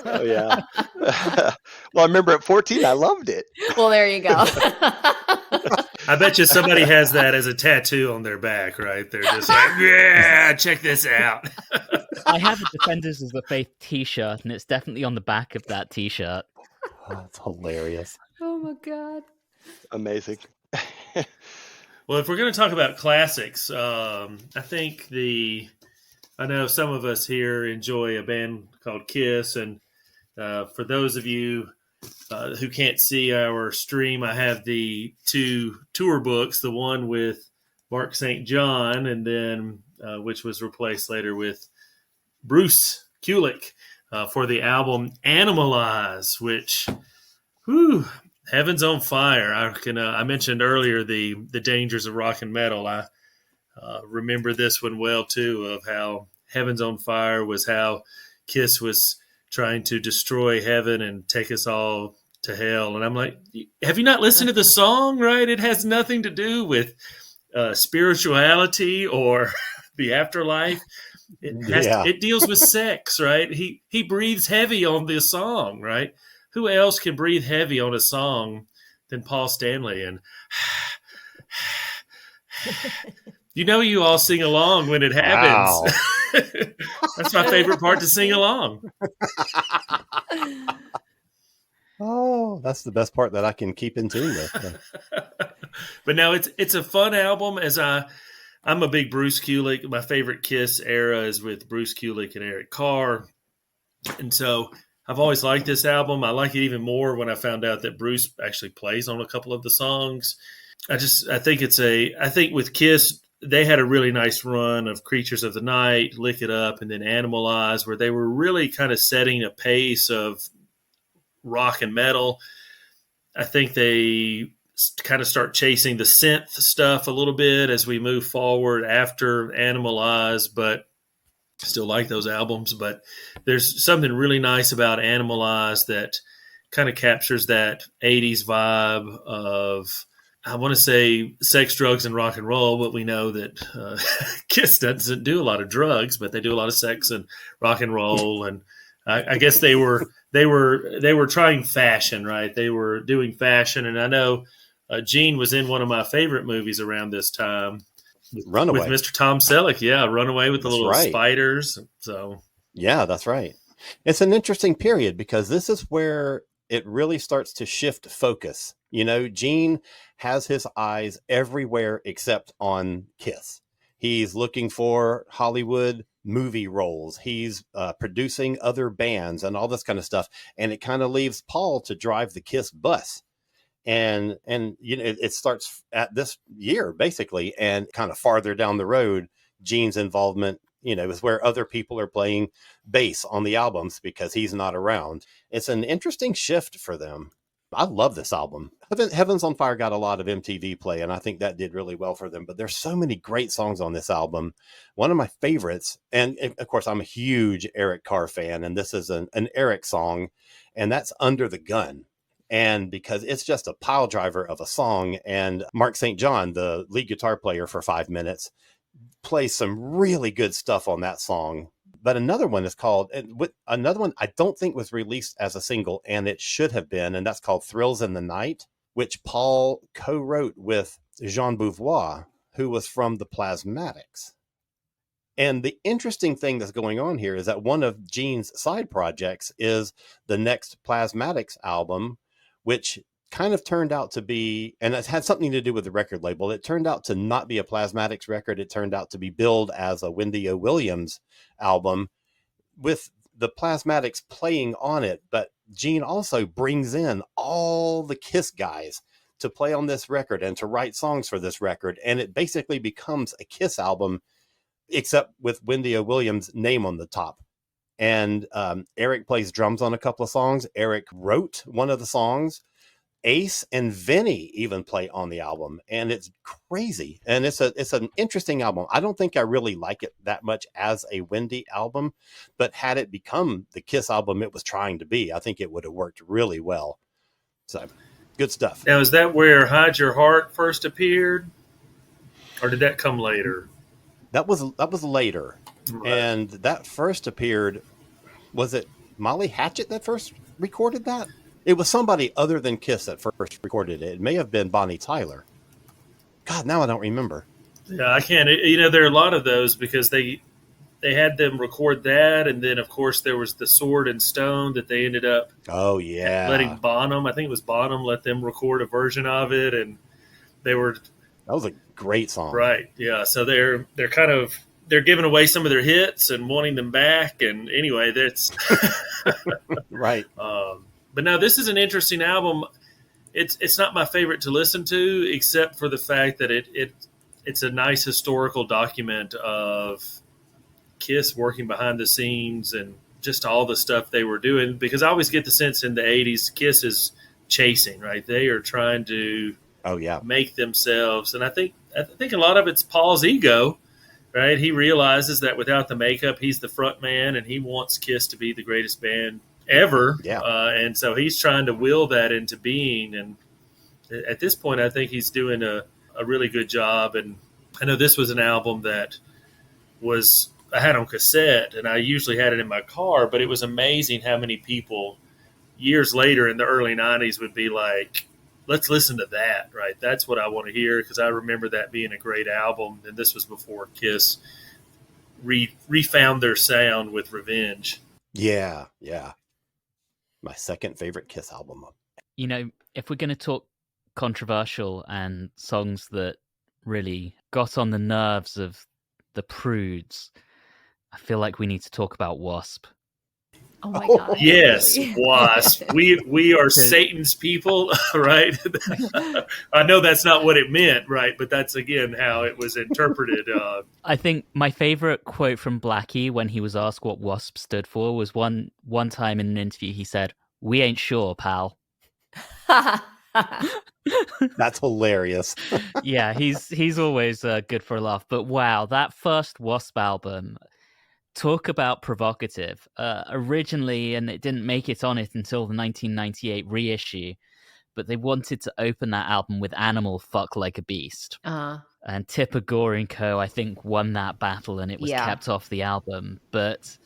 Oh yeah. Well, I remember at 14, I loved it. Well, there you go. I bet you somebody has that as a tattoo on their back, right? They're just like, yeah, check this out. I have a Defenders of the Faith t-shirt, and it's definitely on the back of that t-shirt. Oh, that's hilarious. Oh my God. Amazing. Well, if we're going to talk about classics, I think I know some of us here enjoy a band called Kiss, and for those of you who can't see our stream, I have the 2 tour books, the one with Mark St. John, and then which was replaced later with Bruce Kulick for the album Animalize, which, Heaven's on Fire. I mentioned earlier the dangers of rock and metal. I remember this one well, too, of how Heaven's on Fire was how Kiss was trying to destroy heaven and take us all to hell. And I'm like, have you not listened to the song, right? It has nothing to do with spirituality or the afterlife. It deals with sex, right? He breathes heavy on this song, right? Who else can breathe heavy on a song than Paul Stanley? And you all sing along when it happens. Wow. That's my favorite part, to sing along. Oh, that's the best part that I can keep in tune with. But no, it's a fun album. I'm a big Bruce Kulick. My favorite Kiss era is with Bruce Kulick and Eric Carr. And so I've always liked this album. I like it even more when I found out that Bruce actually plays on a couple of the songs. I think with Kiss, they had a really nice run of Creatures of the Night, Lick It Up, and then Animalize, where they were really kind of setting a pace of rock and metal. I think they kind of start chasing the synth stuff a little bit as we move forward after Animalize, but still like those albums. But there's something really nice about Animalize that kind of captures that 80s vibe of, I want to say, sex, drugs, and rock and roll, but we know that Kiss doesn't do a lot of drugs, but they do a lot of sex and rock and roll. And I guess they were trying fashion, right? They were doing fashion. And I know Gene was in one of my favorite movies around this time. Runaway. With Mr. Tom Selleck. Yeah, Runaway with the little spiders. So yeah, that's right. It's an interesting period because this is where it really starts to shift focus. Gene has his eyes everywhere except on Kiss. He's looking for Hollywood movie roles. He's producing other bands and all this kind of stuff. And it kind of leaves Paul to drive the Kiss bus. And it starts at this year basically, and kind of farther down the road, Gene's involvement, is where other people are playing bass on the albums because he's not around. It's an interesting shift for them. I love this album. Heavens on Fire got a lot of MTV play, and I think that did really well for them. But there's so many great songs on this album. One of my favorites, and of course, I'm a huge Eric Carr fan, and this is an Eric song, and that's Under the Gun. And because it's just a pile driver of a song, and Mark St. John, the lead guitar player for 5 minutes, plays some really good stuff on that song. But another one is called, another one I don't think was released as a single, and it should have been, and that's called Thrills in the Night, which Paul co-wrote with Jean Beauvoir, who was from the Plasmatics. And the interesting thing that's going on here is that one of Gene's side projects is the next Plasmatics album, which kind of turned out to be, and it had something to do with the record label. It turned out to not be a Plasmatics record. It turned out to be billed as a Wendy O. Williams album with the Plasmatics playing on it. But Gene also brings in all the Kiss guys to play on this record and to write songs for this record. And it basically becomes a Kiss album, except with Wendy O. Williams' name on the top. And Eric plays drums on a couple of songs. Eric wrote one of the songs. Ace and Vinny even play on the album, and it's crazy. And it's an interesting album. I don't think I really like it that much as a Wendy album, but had it become the Kiss album it was trying to be, I think it would have worked really well. So good stuff. Now, is that where Hide Your Heart first appeared, or did that come later? That was later. Right. And that first appeared, was it Molly Hatchet that first recorded that? It was somebody other than Kiss that first recorded it. It may have been Bonnie Tyler. God, now I don't remember. Yeah, I can't. There are a lot of those because they had them record that, and then of course there was the Sword and Stone that they ended up. Oh yeah, letting Bonham. I think it was Bonham let them record a version of it, and they were. That was a great song, right? Yeah. So they're kind of giving away some of their hits and wanting them back, and anyway, that's right. But now this is an interesting album. It's not my favorite to listen to, except for the fact that it's a nice historical document of Kiss working behind the scenes and just all the stuff they were doing. Because I always get the sense in the 80s, Kiss is chasing, right? They are trying to make themselves. And I think a lot of it's Paul's ego, right? He realizes that without the makeup, he's the front man, and he wants Kiss to be the greatest band ever. Yeah. And so he's trying to will that into being. And at this point, I think he's doing a really good job. And I know this was an album that I had on cassette, and I usually had it in my car, but it was amazing how many people years later in the early 90s would be like, let's listen to that, right? That's what I want to hear, because I remember that being a great album. And this was before Kiss refound their sound with Revenge. Yeah. My second favorite Kiss album. If we're going to talk controversial and songs that really got on the nerves of the prudes, I feel like we need to talk about Wasp. Oh my God. Yes, Wasp. We are Satan's people, right? I know that's not what it meant, right? But that's, again, how it was interpreted. I think my favorite quote from Blackie when he was asked what Wasp stood for was one time in an interview he said, "We ain't sure, pal." That's hilarious. Yeah, he's always good for a laugh. But wow, that first Wasp album, talk about provocative. Originally, and it didn't make it on it until the 1998 reissue, but they wanted to open that album with Animal Fuck Like a Beast. And Tipper Gore & Co., I think, won that battle, and it was kept off the album. But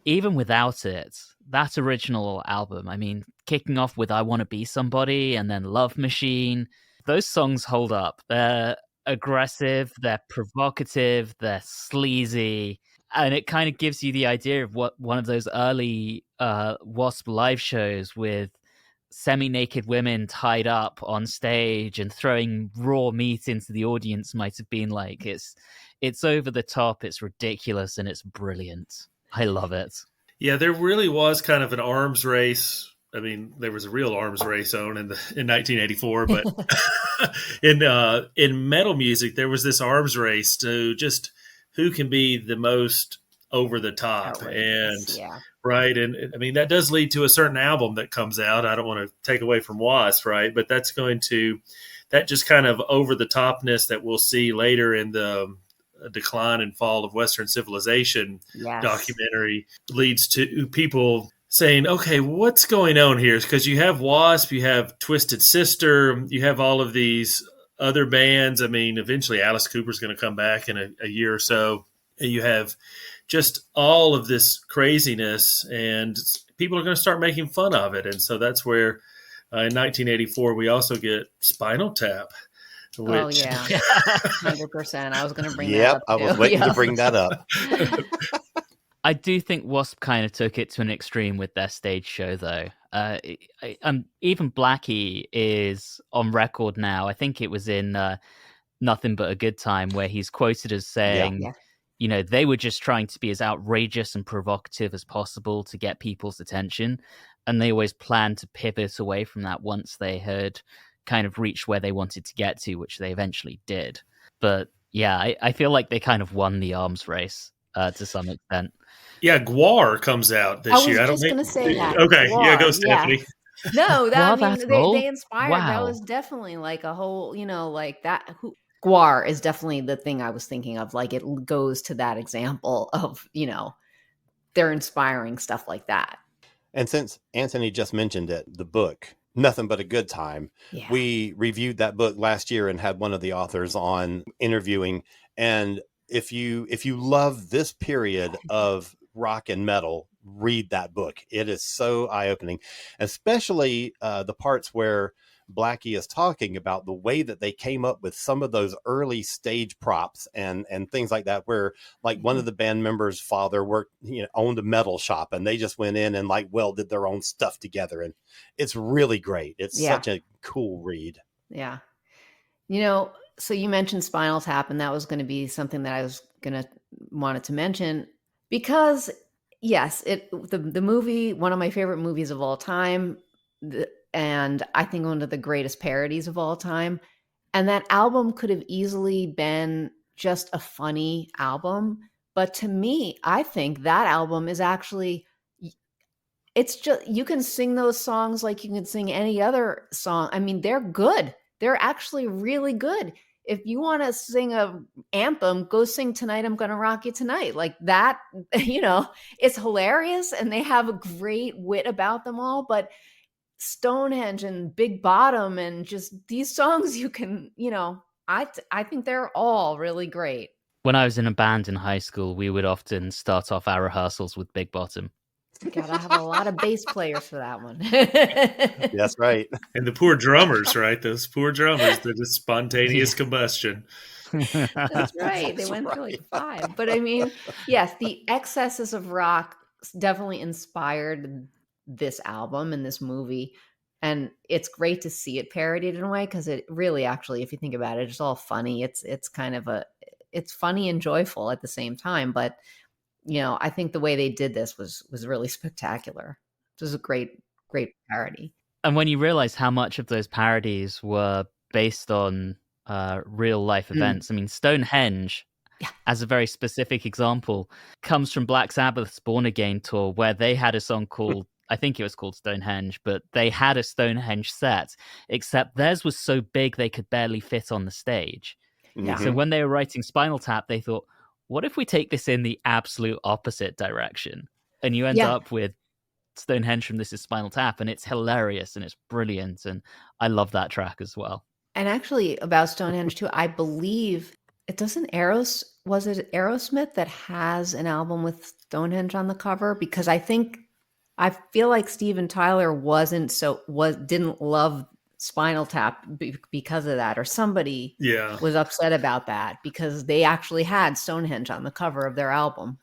even without it, that original album, I mean, kicking off with I Want to Be Somebody and then Love Machine, those songs hold up. They're aggressive, they're provocative, they're sleazy, and it kind of gives you the idea of what one of those early Wasp live shows with semi-naked women tied up on stage and throwing raw meat into the audience might have been like. It's over the top, it's ridiculous, and it's brilliant. I love it. Yeah, there really was kind of an arms race I mean, there was a real arms race on in 1984, but in metal music, there was this arms race to just who can be the most over the top. Outrageous, And yeah. right. And I mean, that does lead to a certain album that comes out. I don't want to take away from Wasp, right? But that just kind of over the topness that we'll see later in the Decline and Fall of Western Civilization documentary leads to people saying, okay, what's going on here? Because you have Wasp, you have Twisted Sister, you have all of these other bands. I mean, eventually Alice Cooper's going to come back in a year or so. And you have just all of this craziness, and people are going to start making fun of it. And so that's where in 1984, we also get Spinal Tap. Which, 100%. I was going to bring that up. I was waiting to bring that up. I do think Wasp kind of took it to an extreme with their stage show, though. Even Blackie is on record now. I think it was in Nothing But a Good Time, where he's quoted as saying, you know, they were just trying to be as outrageous and provocative as possible to get people's attention. And they always planned to pivot away from that once they had kind of reached where they wanted to get to, which they eventually did. But yeah, I feel like they kind of won the arms race to some extent. Yeah, Gwar comes out this year. I was just going to say that. Okay, Gwar, go, Stephanie. No, Well, they inspired. Wow. That was definitely like a whole, you know, like that. Gwar is definitely the thing I was thinking of. Like, it goes to that example of, you know, they're inspiring stuff like that. And since Anthony just mentioned it, the book, Nothing But a Good Time, we reviewed that book last year and had one of the authors on interviewing. And if you love this period of rock and metal, read that book. It is so eye-opening, especially the parts where Blackie is talking about the way that they came up with some of those early stage props and things like that, where like one of the band members' father owned a metal shop, and they just went in and like welded their own stuff together. And it's really great. It's such a cool read. Yeah. You know, so you mentioned Spinal Tap, and that was going to be something that I was going to wanted to mention, because yes, the movie, one of my favorite movies of all time, and I think one of the greatest parodies of all time. And that album could have easily been just a funny album. But to me, I think that album is actually, it's just, you can sing those songs like you can sing any other song. I mean, they're good. They're actually really good. If you want to sing a anthem, go sing Tonight I'm Gonna Rock You Tonight. Like that, you know, it's hilarious, and they have a great wit about them all. But Stonehenge and Big Bottom and just these songs, you can, you know, I think they're all really great. When I was in a band in high school, we would often start off our rehearsals with Big Bottom. Gotta have a lot of bass players for that one. That's right. And the poor drummers, right? Those poor drummers, they're just spontaneous combustion. That's right. They went through like 5. But I mean, yes, the excesses of rock definitely inspired this album and this movie. And it's great to see it parodied in a way, because it really actually, if you think about it, it's all funny. It's kind of it's funny and joyful at the same time. But, you know, I think the way they did this was really spectacular. It was a great parody. And when you realize how much of those parodies were based on real life events, I mean, Stonehenge, as a very specific example, comes from Black Sabbath's Born Again tour, where they had a song called, I think it was called Stonehenge, but they had a Stonehenge set, except theirs was so big they could barely fit on the stage. Mm-hmm. So when they were writing Spinal Tap, they thought, what if we take this in the absolute opposite direction? And you end up with Stonehenge from This Is Spinal Tap, and it's hilarious and it's brilliant, and I love that track as well. And actually, about Stonehenge too, I believe it doesn't was it Aerosmith that has an album with Stonehenge on the cover? Because I feel like Steven Tyler didn't love Spinal Tap because of that, or somebody was upset about that because they actually had Stonehenge on the cover of their album.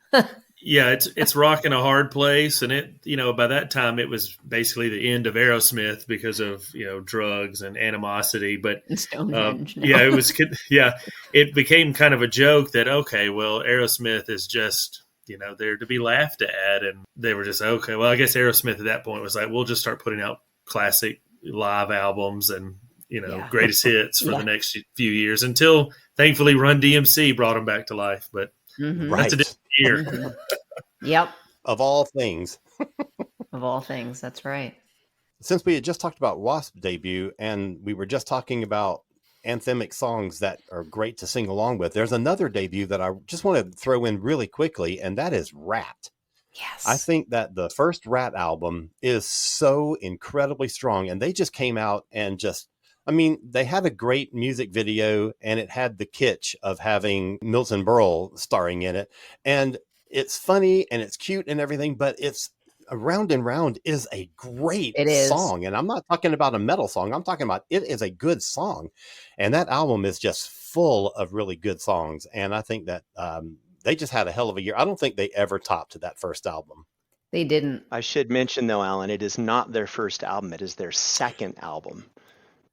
Yeah, it's rocking a hard place, and it, you know, by that time it was basically the end of Aerosmith because of, you know, drugs and animosity. But Stonehenge, it became kind of a joke that, okay, well, Aerosmith is just they're to be laughed at. And they were just, okay, well, I guess Aerosmith at that point was like, we'll just start putting out classic live albums and, greatest hits for the next few years until thankfully Run DMC brought them back to life. But that's a different year. Yep. Of all things. Of all things. That's right. Since we had just talked about Wasp debut and we were just talking about anthemic songs that are great to sing along with, there's another debut that I just want to throw in really quickly, and that is Ratt. Yes. I think that the first Ratt album is so incredibly strong, and they just came out and they had a great music video, and it had the kitsch of having Milton Berle starring in it. And it's funny and it's cute and everything, but it's Round and Round is a great song. And I'm not talking about a metal song. I'm talking about it is a good song. And that album is just full of really good songs. And I think that they just had a hell of a year. I don't think they ever topped that first album. They didn't. I should mention, though, Alan, it is not their first album. It is their second album.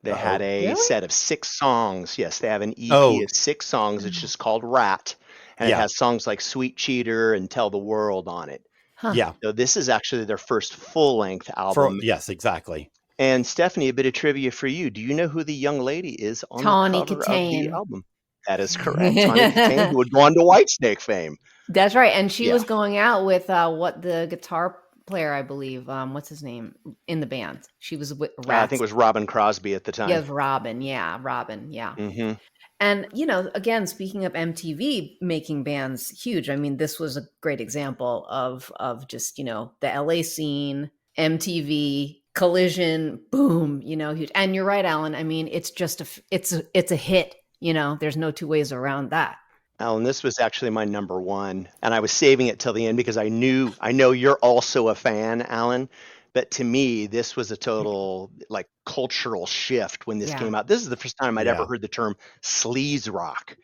They had a set of 6 songs. Yes, they have an EP of 6 songs. It's just called Ratt. And it has songs like Sweet Cheater and Tell the World on it. Huh. Yeah. So this is actually their first full-length album. Yes, exactly. And Stephanie, a bit of trivia for you. Do you know who the young lady is on Tawny the cover Katane. of the album? That is correct. Tawny Katane, who would go on to Whitesnake fame. That's right. And she was going out with the guitar player, I believe. What's his name in the band? She was with I think it was Robin Crosby at the time. Yes, Robin. Yeah, Robin. Yeah. Mm-hmm. And, again, speaking of MTV making bands huge, I mean, this was a great example of just, the LA scene, MTV, Collision, boom, huge. And you're right, Alan. I mean, it's just it's a hit, there's no two ways around that. Alan, this was actually my number one, and I was saving it till the end because I know you're also a fan, Alan. But to me, this was a total cultural shift when this came out. This is the first time I'd ever heard the term sleaze rock.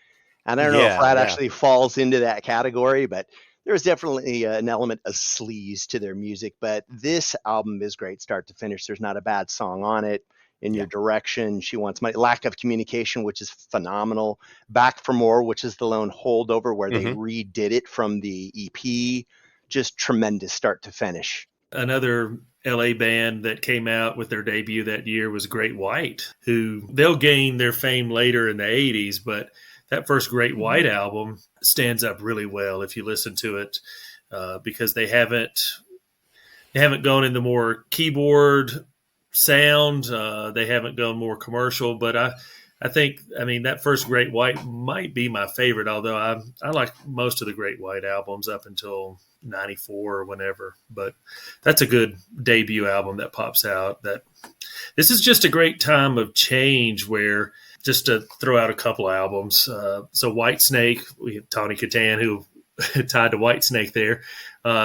And I don't know if Ratt actually falls into that category, but there's definitely an element of sleaze to their music. But this album is great start to finish. There's not a bad song on it. In Your Direction, She Wants Money, Lack of Communication, which is phenomenal. Back for More, which is the lone holdover where they redid it from the EP. Just tremendous start to finish. Another LA band that came out with their debut that year was Great White, who they'll gain their fame later in the 80s, but that first Great White album stands up really well if you listen to it, because they haven't gone in the more keyboard sound. They haven't gone more commercial, but I think that first Great White might be my favorite, although I like most of the Great White albums up until 94 or whenever. But that's a good debut album that pops out. That this is just a great time of change where, just to throw out a couple albums, so Whitesnake, we have Tawny Katane, who tied to Whitesnake there.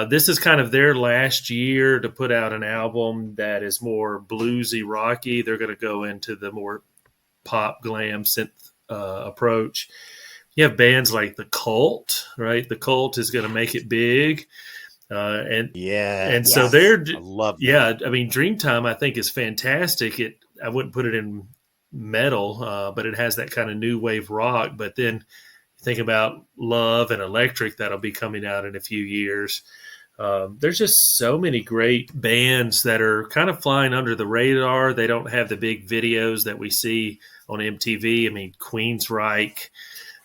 This is kind of their last year to put out an album that is more bluesy, rocky. They're going to go into the more pop, glam, synth approach. You have bands like The Cult, right? The Cult is going to make it big. So they're, I love that. Yeah, I mean, Dreamtime, I think, is fantastic. I wouldn't put it in metal, but it has that kind of new wave rock. But then think about Love and Electric that'll be coming out in a few years. There's just so many great bands that are kind of flying under the radar. They don't have the big videos that we see on MTV. I mean, Queenryche,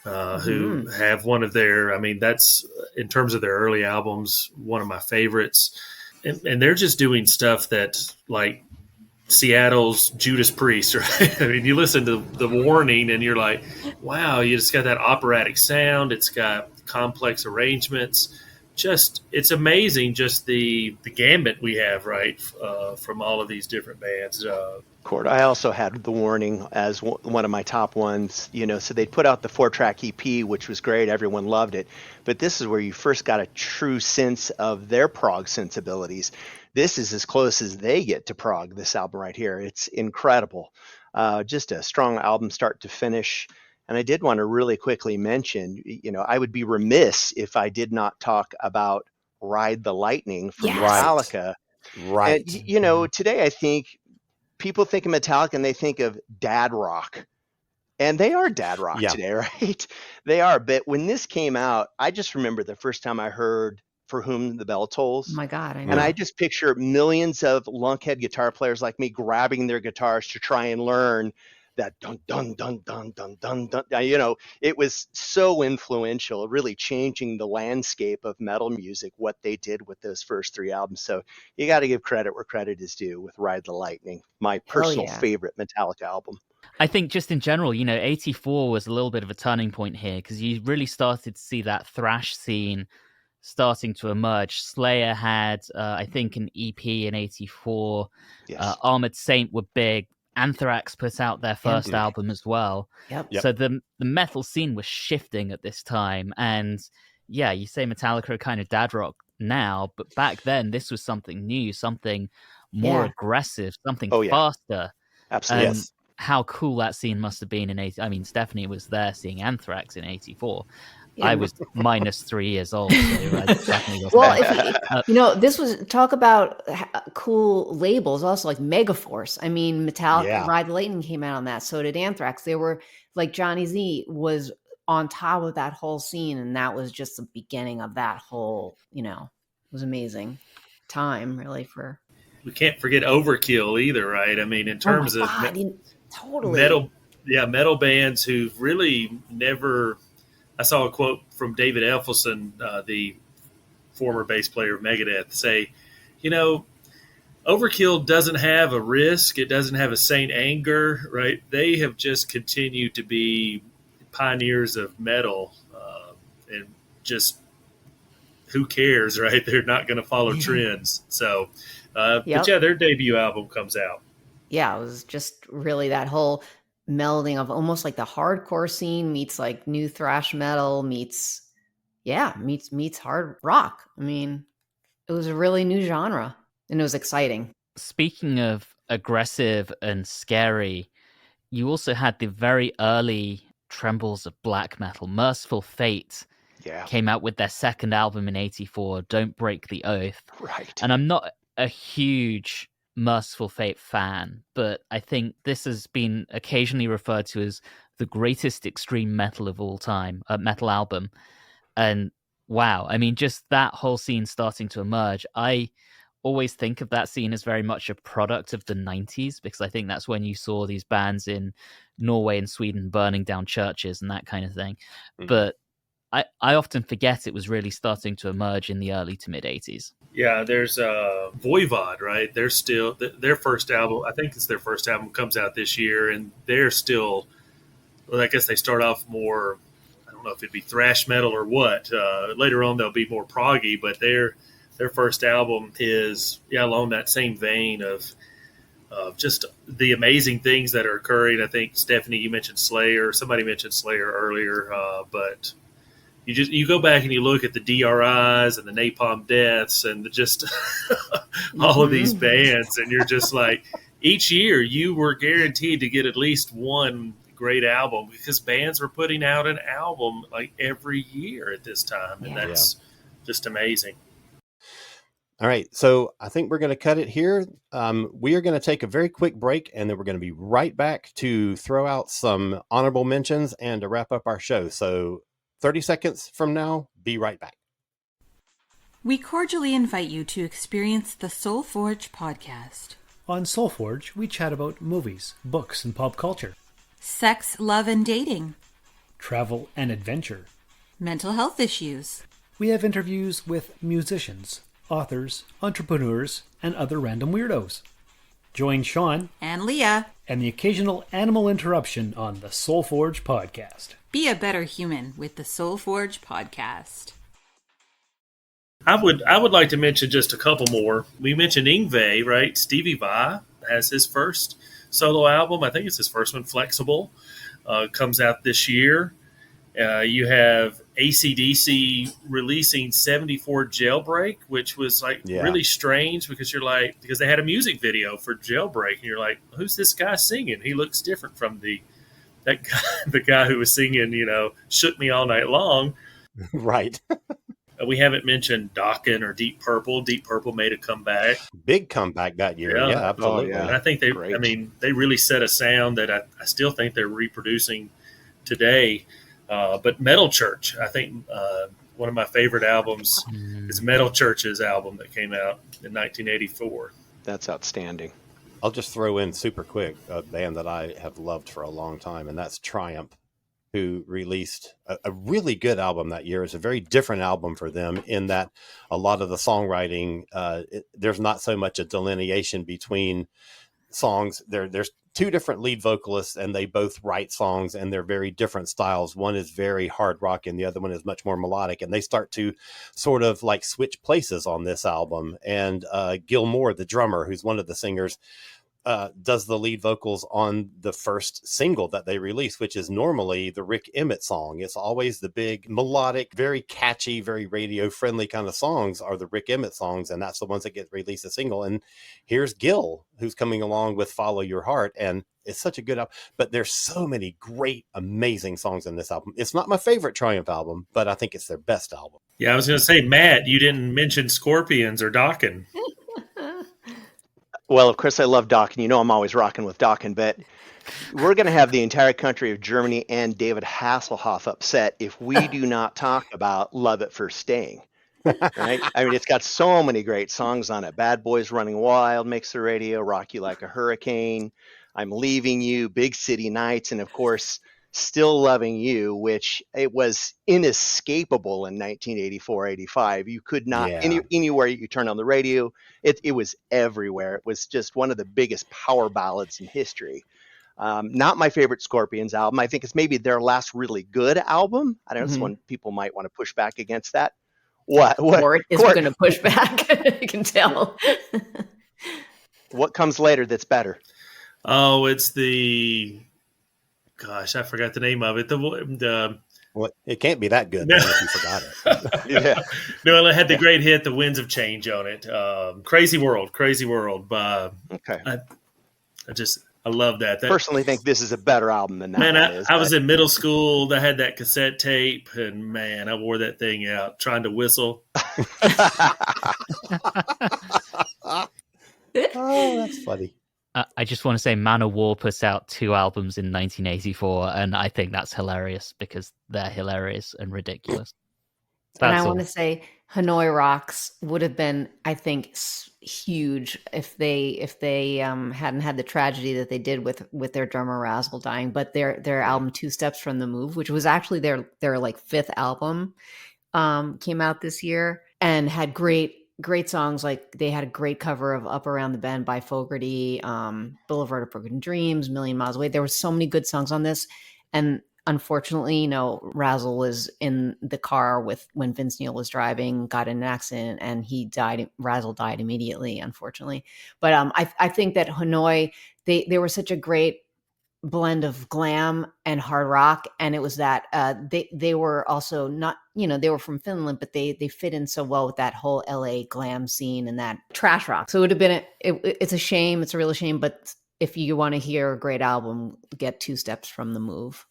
who have one of their, that's, in terms of their early albums, one of my favorites. And they're just doing stuff that, like, Seattle's Judas Priest, right? I mean, you listen to The Warning and you're like, wow, you just got that operatic sound. It's got complex arrangements. Just, it's amazing, just the gambit we have, right, from all of these different bands. Court. I also had The Warning as one of my top ones, so they put out the 4-track EP, which was great. Everyone loved it. But this is where you first got a true sense of their prog sensibilities. This is as close as they get to prog, this album right here. It's incredible. Just a strong album start to finish. And I did want to really quickly mention, I would be remiss if I did not talk about Ride the Lightning from Metallica. Right. And, today I think people think of Metallica and they think of dad rock. And they are dad rock Yeah. today, right? They are. But when this came out, I just remember the first time I heard For Whom the Bell Tolls. Oh my God, I know. And I just picture millions of lunkhead guitar players like me grabbing their guitars to try and learn that dun dun dun dun dun dun dun. You know, it was so influential, really changing the landscape of metal music, what they did with those first 3 albums. So you got to give credit where credit is due with Ride the Lightning, my personal favorite Metallica album. I think just in general, 84 was a little bit of a turning point here because you really started to see that thrash scene starting to emerge. Slayer had, I think, an EP in 84. Yes. Armored Saint were big. Anthrax put out their first album as well. Yep. So the metal scene was shifting at this time. And yeah, you say Metallica are kind of dad rock now, but back then this was something new, something more aggressive, something faster. Absolutely. And how cool that scene must have been in 80. I mean, Stephanie was there seeing Anthrax in 84. I was minus 3 years old. So I definitely was well, this was talk about cool labels, also like Megaforce. I mean, Metallica, Ride the Lightning came out on that. So did Anthrax. They were like Johnny Z was on top of that whole scene. And that was just the beginning of that whole, it was amazing time really for. We can't forget Overkill either, right? I mean, in terms of metal bands who've really never. I saw a quote from David Ephelson, the former bass player of Megadeth, say, Overkill doesn't have a Risk. It doesn't have a Saint Anger, right? They have just continued to be pioneers of metal, and just who cares, right? They're not going to follow trends. So, but their debut album comes out. Yeah, it was just really that whole melding of almost like the hardcore scene meets like new thrash metal meets hard rock. I mean, it was a really new genre and it was exciting. Speaking of aggressive and scary, you also had the very early trembles of black metal. Merciful Fate came out with their second album in 84, Don't Break the Oath. Right. And I'm not a huge Merciful Fate fan, but I think this has been occasionally referred to as the greatest extreme metal of all time, metal album. And wow, I mean, just that whole scene starting to emerge. I always think of that scene as very much a product of the 90s, because I think that's when you saw these bands in Norway and Sweden burning down churches and that kind of thing. Mm-hmm. But I often forget it was really starting to emerge in the early to mid 80s. Yeah, there's Voivod, right? They're still, their first album, I think it's their first album, comes out this year, and they're still, well, I guess they start off more, I don't know if it'd be thrash metal or what. Later on, they'll be more proggy, but their first album is, along that same vein of just the amazing things that are occurring. I think, Stephanie, you mentioned Slayer. Somebody mentioned Slayer earlier, but you go back and you look at the DRIs and the Napalm Deaths and just all of these bands, and you're just like, each year you were guaranteed to get at least one great album because bands were putting out an album like every year at this time, and that's just amazing. All right, so I think we're going to cut it here. We are going to take a very quick break, and then we're going to be right back to throw out some honorable mentions and to wrap up our show. So 30 seconds from now, be right back. We cordially invite you to experience the SoulForge podcast. On SoulForge, we chat about movies, books, and pop culture. Sex, love, and dating. Travel and adventure. Mental health issues. We have interviews with musicians, authors, entrepreneurs, and other random weirdos. Join Sean and Leah and the occasional animal interruption on the SoulForge podcast. Be a better human with the SoulForge podcast. I would like to mention just a couple more. We mentioned Yngwie, right? Stevie Vai has his first solo album. I think it's his first one, Flexible. Comes out this year. You have AC/DC releasing 74 Jailbreak, which was really strange because because they had a music video for Jailbreak, and you're like, who's this guy singing? He looks different from the guy who was singing, Shook Me All Night Long. Right. We haven't mentioned Dokken or Deep Purple. Deep Purple made a comeback. Big comeback that year. Yeah. Yeah, absolutely. Oh, yeah. And I think they really set a sound that I still think they're reproducing today. But Metal Church, I think one of my favorite albums is Metal Church's album that came out in 1984. That's outstanding. I'll just throw in super quick a band that I have loved for a long time, and that's Triumph, who released a really good album that year. It's a very different album for them in that a lot of the songwriting, there's not so much a delineation between songs. There's two different lead vocalists, and they both write songs, and they're very different styles. One is very hard rock and the other one is much more melodic, and they start to sort of like switch places on this album. And Gil Moore, the drummer, who's one of the singers, does the lead vocals on the first single that they release, which is normally the Rick Emmett song. It's always the big melodic, very catchy, very radio friendly kind of songs are the Rick Emmett songs. And that's the ones that get released a single. And here's Gil, who's coming along with Follow Your Heart. And it's such a good album, but there's so many great, amazing songs in this album. It's not my favorite Triumph album, but I think it's their best album. Yeah, I was going to say, Matt, you didn't mention Scorpions or Dokken. Well, of course, I love Dokken. You know I'm always rocking with Dokken, but we're going to have the entire country of Germany and David Hasselhoff upset if we do not talk about Love at First Sting. Right? I mean, it's got so many great songs on it. Bad Boys Running Wild makes the radio, Rock You Like a Hurricane, I'm Leaving You, Big City Nights, and of course, Still Loving You, which it was inescapable in 1984-85. You could not, anywhere you turn on the radio, it was everywhere. It was just one of the biggest power ballads in history. Not my favorite Scorpions album. I think it's maybe their last really good album. I don't know, some people might want to push back against that. What? Court is going to push back. You can tell. What comes later that's better? Oh, it's the... Gosh, I forgot the name of it. Well, it can't be that good if you forgot it. Yeah. No, it had the great hit, "The Winds of Change" on it. Crazy World. Okay. I love that. Personally think this is a better album than that. Man, I was in middle school. I had that cassette tape, and man, I wore that thing out trying to whistle. Oh, that's funny. I just want to say Manowar put out 2 albums in 1984, and I think that's hilarious because they're hilarious and ridiculous. And I want to say Hanoi Rocks would have been, I think, huge if they hadn't had the tragedy that they did with their drummer Razzle dying. But their album Two Steps from the Move, which was actually their like 5th album, came out this year and had great songs. Like they had a great cover of Up Around the Bend by Fogerty, Boulevard of Broken Dreams, Million Miles Away. There were so many good songs on this. And unfortunately, Razzle was in the car when Vince Neil was driving, got in an accident, and he died. Razzle died immediately, unfortunately. But I think that Hanoi, they were such a great blend of glam and hard rock, and it was that they were also not, they were from Finland, but they fit in so well with that whole LA glam scene and that trash rock. So it would have been it's a shame, it's a real shame, but if you want to hear a great album, get Two Steps from the Move.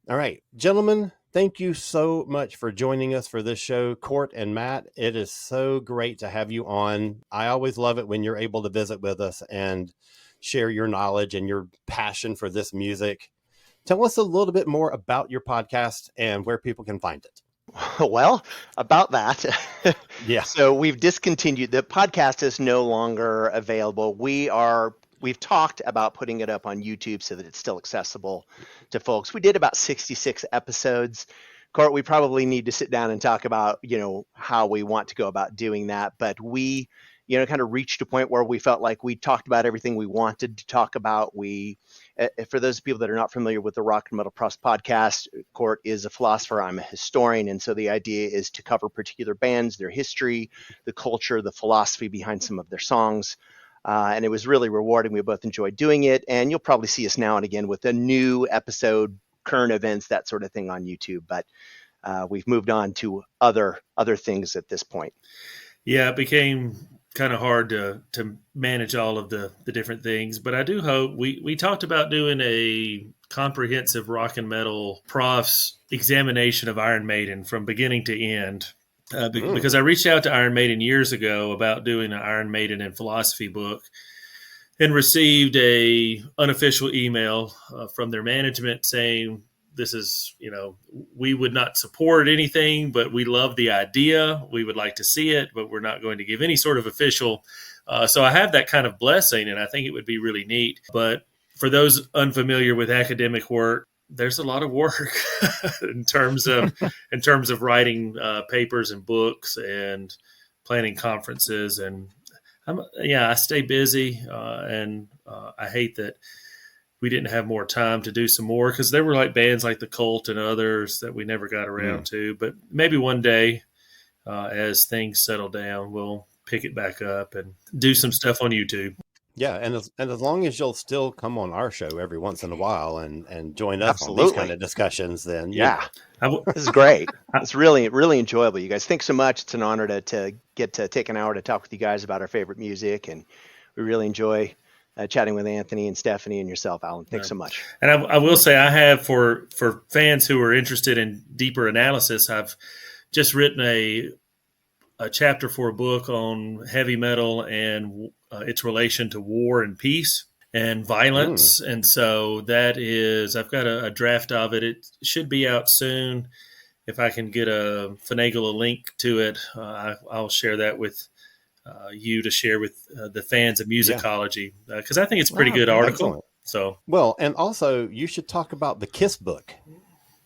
All right, gentlemen, thank you so much for joining us for this show. Court and Matt, it is so great to have you on. I always love it when you're able to visit with us and share your knowledge and your passion for this music. Tell us a little bit more about your podcast and where people can find it. Well, about that. Yeah. So we've discontinued. The podcast is no longer available. We've talked about putting it up on YouTube so that it's still accessible to folks. We did about 66 episodes. Court, we probably need to sit down and talk about, how we want to go about doing that. But we, kind of reached a point where we felt like we talked about everything we wanted to talk about. For those people that are not familiar with the Rock and Metal Profs podcast, Court is a philosopher. I'm a historian. And so the idea is to cover particular bands, their history, the culture, the philosophy behind some of their songs. And it was really rewarding. We both enjoyed doing it. And you'll probably see us now and again with a new episode, current events, that sort of thing on YouTube. But we've moved on to other things at this point. Yeah, it became kind of hard to manage all of the different things. But I do hope we talked about doing a comprehensive rock and metal profs examination of Iron Maiden from beginning to end. because I reached out to Iron Maiden years ago about doing an Iron Maiden and philosophy book, and received a unofficial email from their management saying, this is, we would not support anything, but we love the idea. We would like to see it, but we're not going to give any sort of official. So I have that kind of blessing, and I think it would be really neat. But for those unfamiliar with academic work, there's a lot of work in terms of writing papers and books and planning conferences. And I stay busy, and I hate that we didn't have more time to do some more, because there were like bands like the Cult and others that we never got around to. But maybe one day, as things settle down, we'll pick it back up and do some stuff on YouTube. Yeah, and as long as you'll still come on our show every once in a while and join us Absolutely. on these kind of discussions, then yeah, this is great. It's really, really enjoyable. You guys, thanks so much. It's an honor to get to take an hour to talk with you guys about our favorite music, and we really enjoy chatting with Anthony and Stephanie and yourself, Alan. Thanks so much. And I will say, I have for fans who are interested in deeper analysis, I've just written a chapter for a book on heavy metal and its relation to war and peace and violence. And so I've got a draft of it. It should be out soon. If I can finagle a link to it, I'll share that with you to share with the fans of musicology, because I think it's a pretty good article. Excellent. So, well, and also you should talk about the KISS book.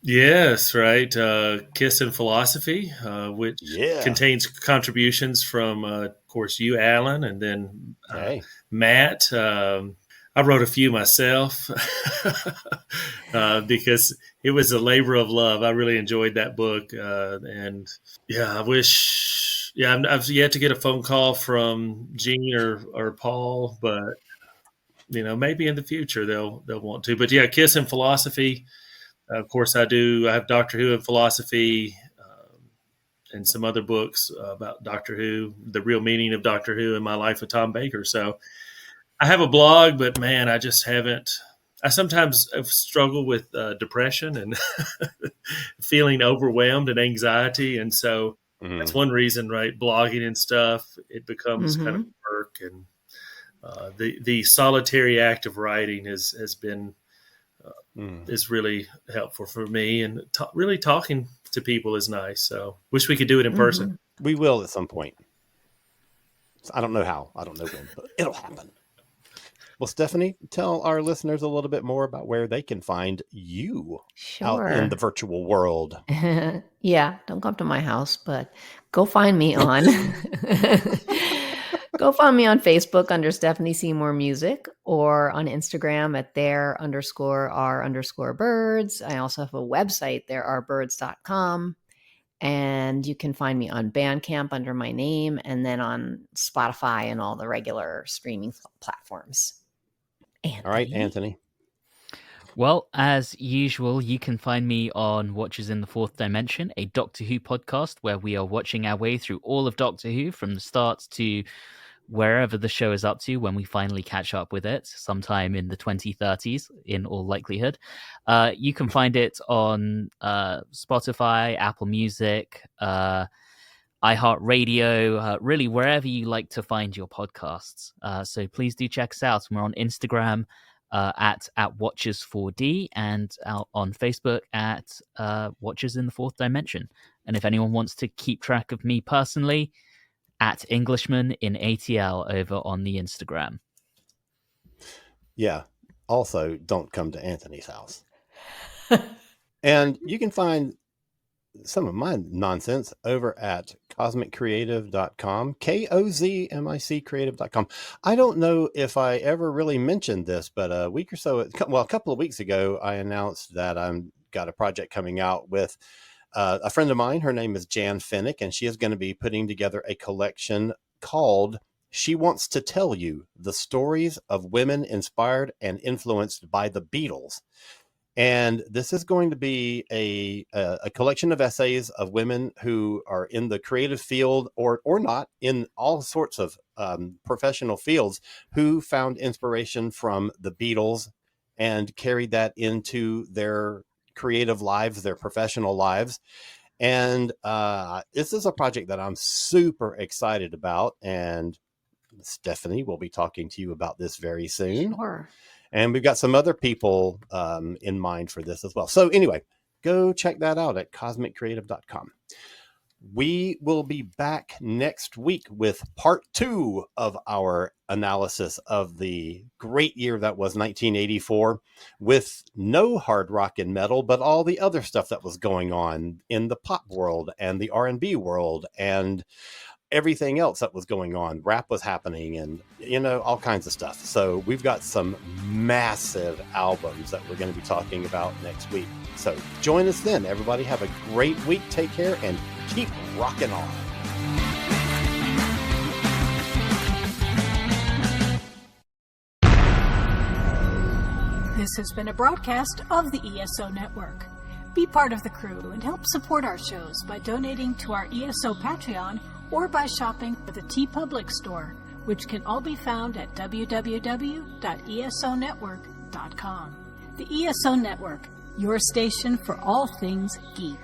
Yes, right. KISS and Philosophy, which contains contributions from, of course, you, Alan, and then Matt. I wrote a few myself because it was a labor of love. I really enjoyed that book. And I wish, I've yet to get a phone call from Gene or Paul, but, maybe in the future they'll want to. But KISS and Philosophy. Of course, I have Doctor Who and philosophy, and some other books about Doctor Who, the real meaning of Doctor Who, and my life with Tom Baker. So I have a blog, but man, I just haven't. I sometimes struggle with depression and feeling overwhelmed and anxiety. And so that's one reason, right? Blogging and stuff, it becomes kind of work. And the solitary act of writing has been is really helpful for me, and really talking to people is nice. So wish we could do it in person. We will at some point. I don't know how, I don't know when, but it'll happen. Well, Stephanie, tell our listeners a little bit more about where they can find you out in the virtual world. Don't come to my house, but go find me on Go find me on Facebook under Stephanie Seymour Music, or on Instagram at there_r_birds. I also have a website, therearebirds.com. And you can find me on Bandcamp under my name, and then on Spotify and all the regular streaming platforms. Anthony. All right, Anthony. Well, as usual, you can find me on Watchers in the Fourth Dimension, a Doctor Who podcast where we are watching our way through all of Doctor Who from the start to wherever the show is up to when we finally catch up with it, sometime in the 2030s, in all likelihood. You can find it on Spotify, Apple Music, iHeartRadio, really wherever you like to find your podcasts. So please do check us out. We're on Instagram at Watchers4D, and on Facebook at Watchers in the Fourth Dimension. And if anyone wants to keep track of me personally, at Englishman in ATL over on the Instagram. Yeah. Also, don't come to Anthony's house. And you can find some of my nonsense over at cosmiccreative.com, KOZMIC creative.com. I don't know if I ever really mentioned this, but a couple of weeks ago, I announced that I've got a project coming out with a friend of mine. Her name is Jan Finnick, and she is going to be putting together a collection called She Wants to Tell You, the Stories of Women Inspired and Influenced by the Beatles. And this is going to be a collection of essays of women who are in the creative field or not, in all sorts of professional fields, who found inspiration from the Beatles and carried that into their creative lives, their professional lives. And this is a project that I'm super excited about. And Stephanie will be talking to you about this very soon. Sure. And we've got some other people in mind for this as well. So anyway, go check that out at cosmiccreative.com. We will be back next week with part 2 of our analysis of the great year that was 1984, with no hard rock and metal, but all the other stuff that was going on in the pop world and the R&B world and everything else that was going on. Rap was happening and, all kinds of stuff. So we've got some massive albums that we're going to be talking about next week. So join us then. Everybody have a great week. Take care and keep rocking on. This has been a broadcast of the ESO Network. Be part of the crew and help support our shows by donating to our ESO Patreon or by shopping at the TeePublic store, which can all be found at www.esonetwork.com. The ESO Network, your station for all things geek.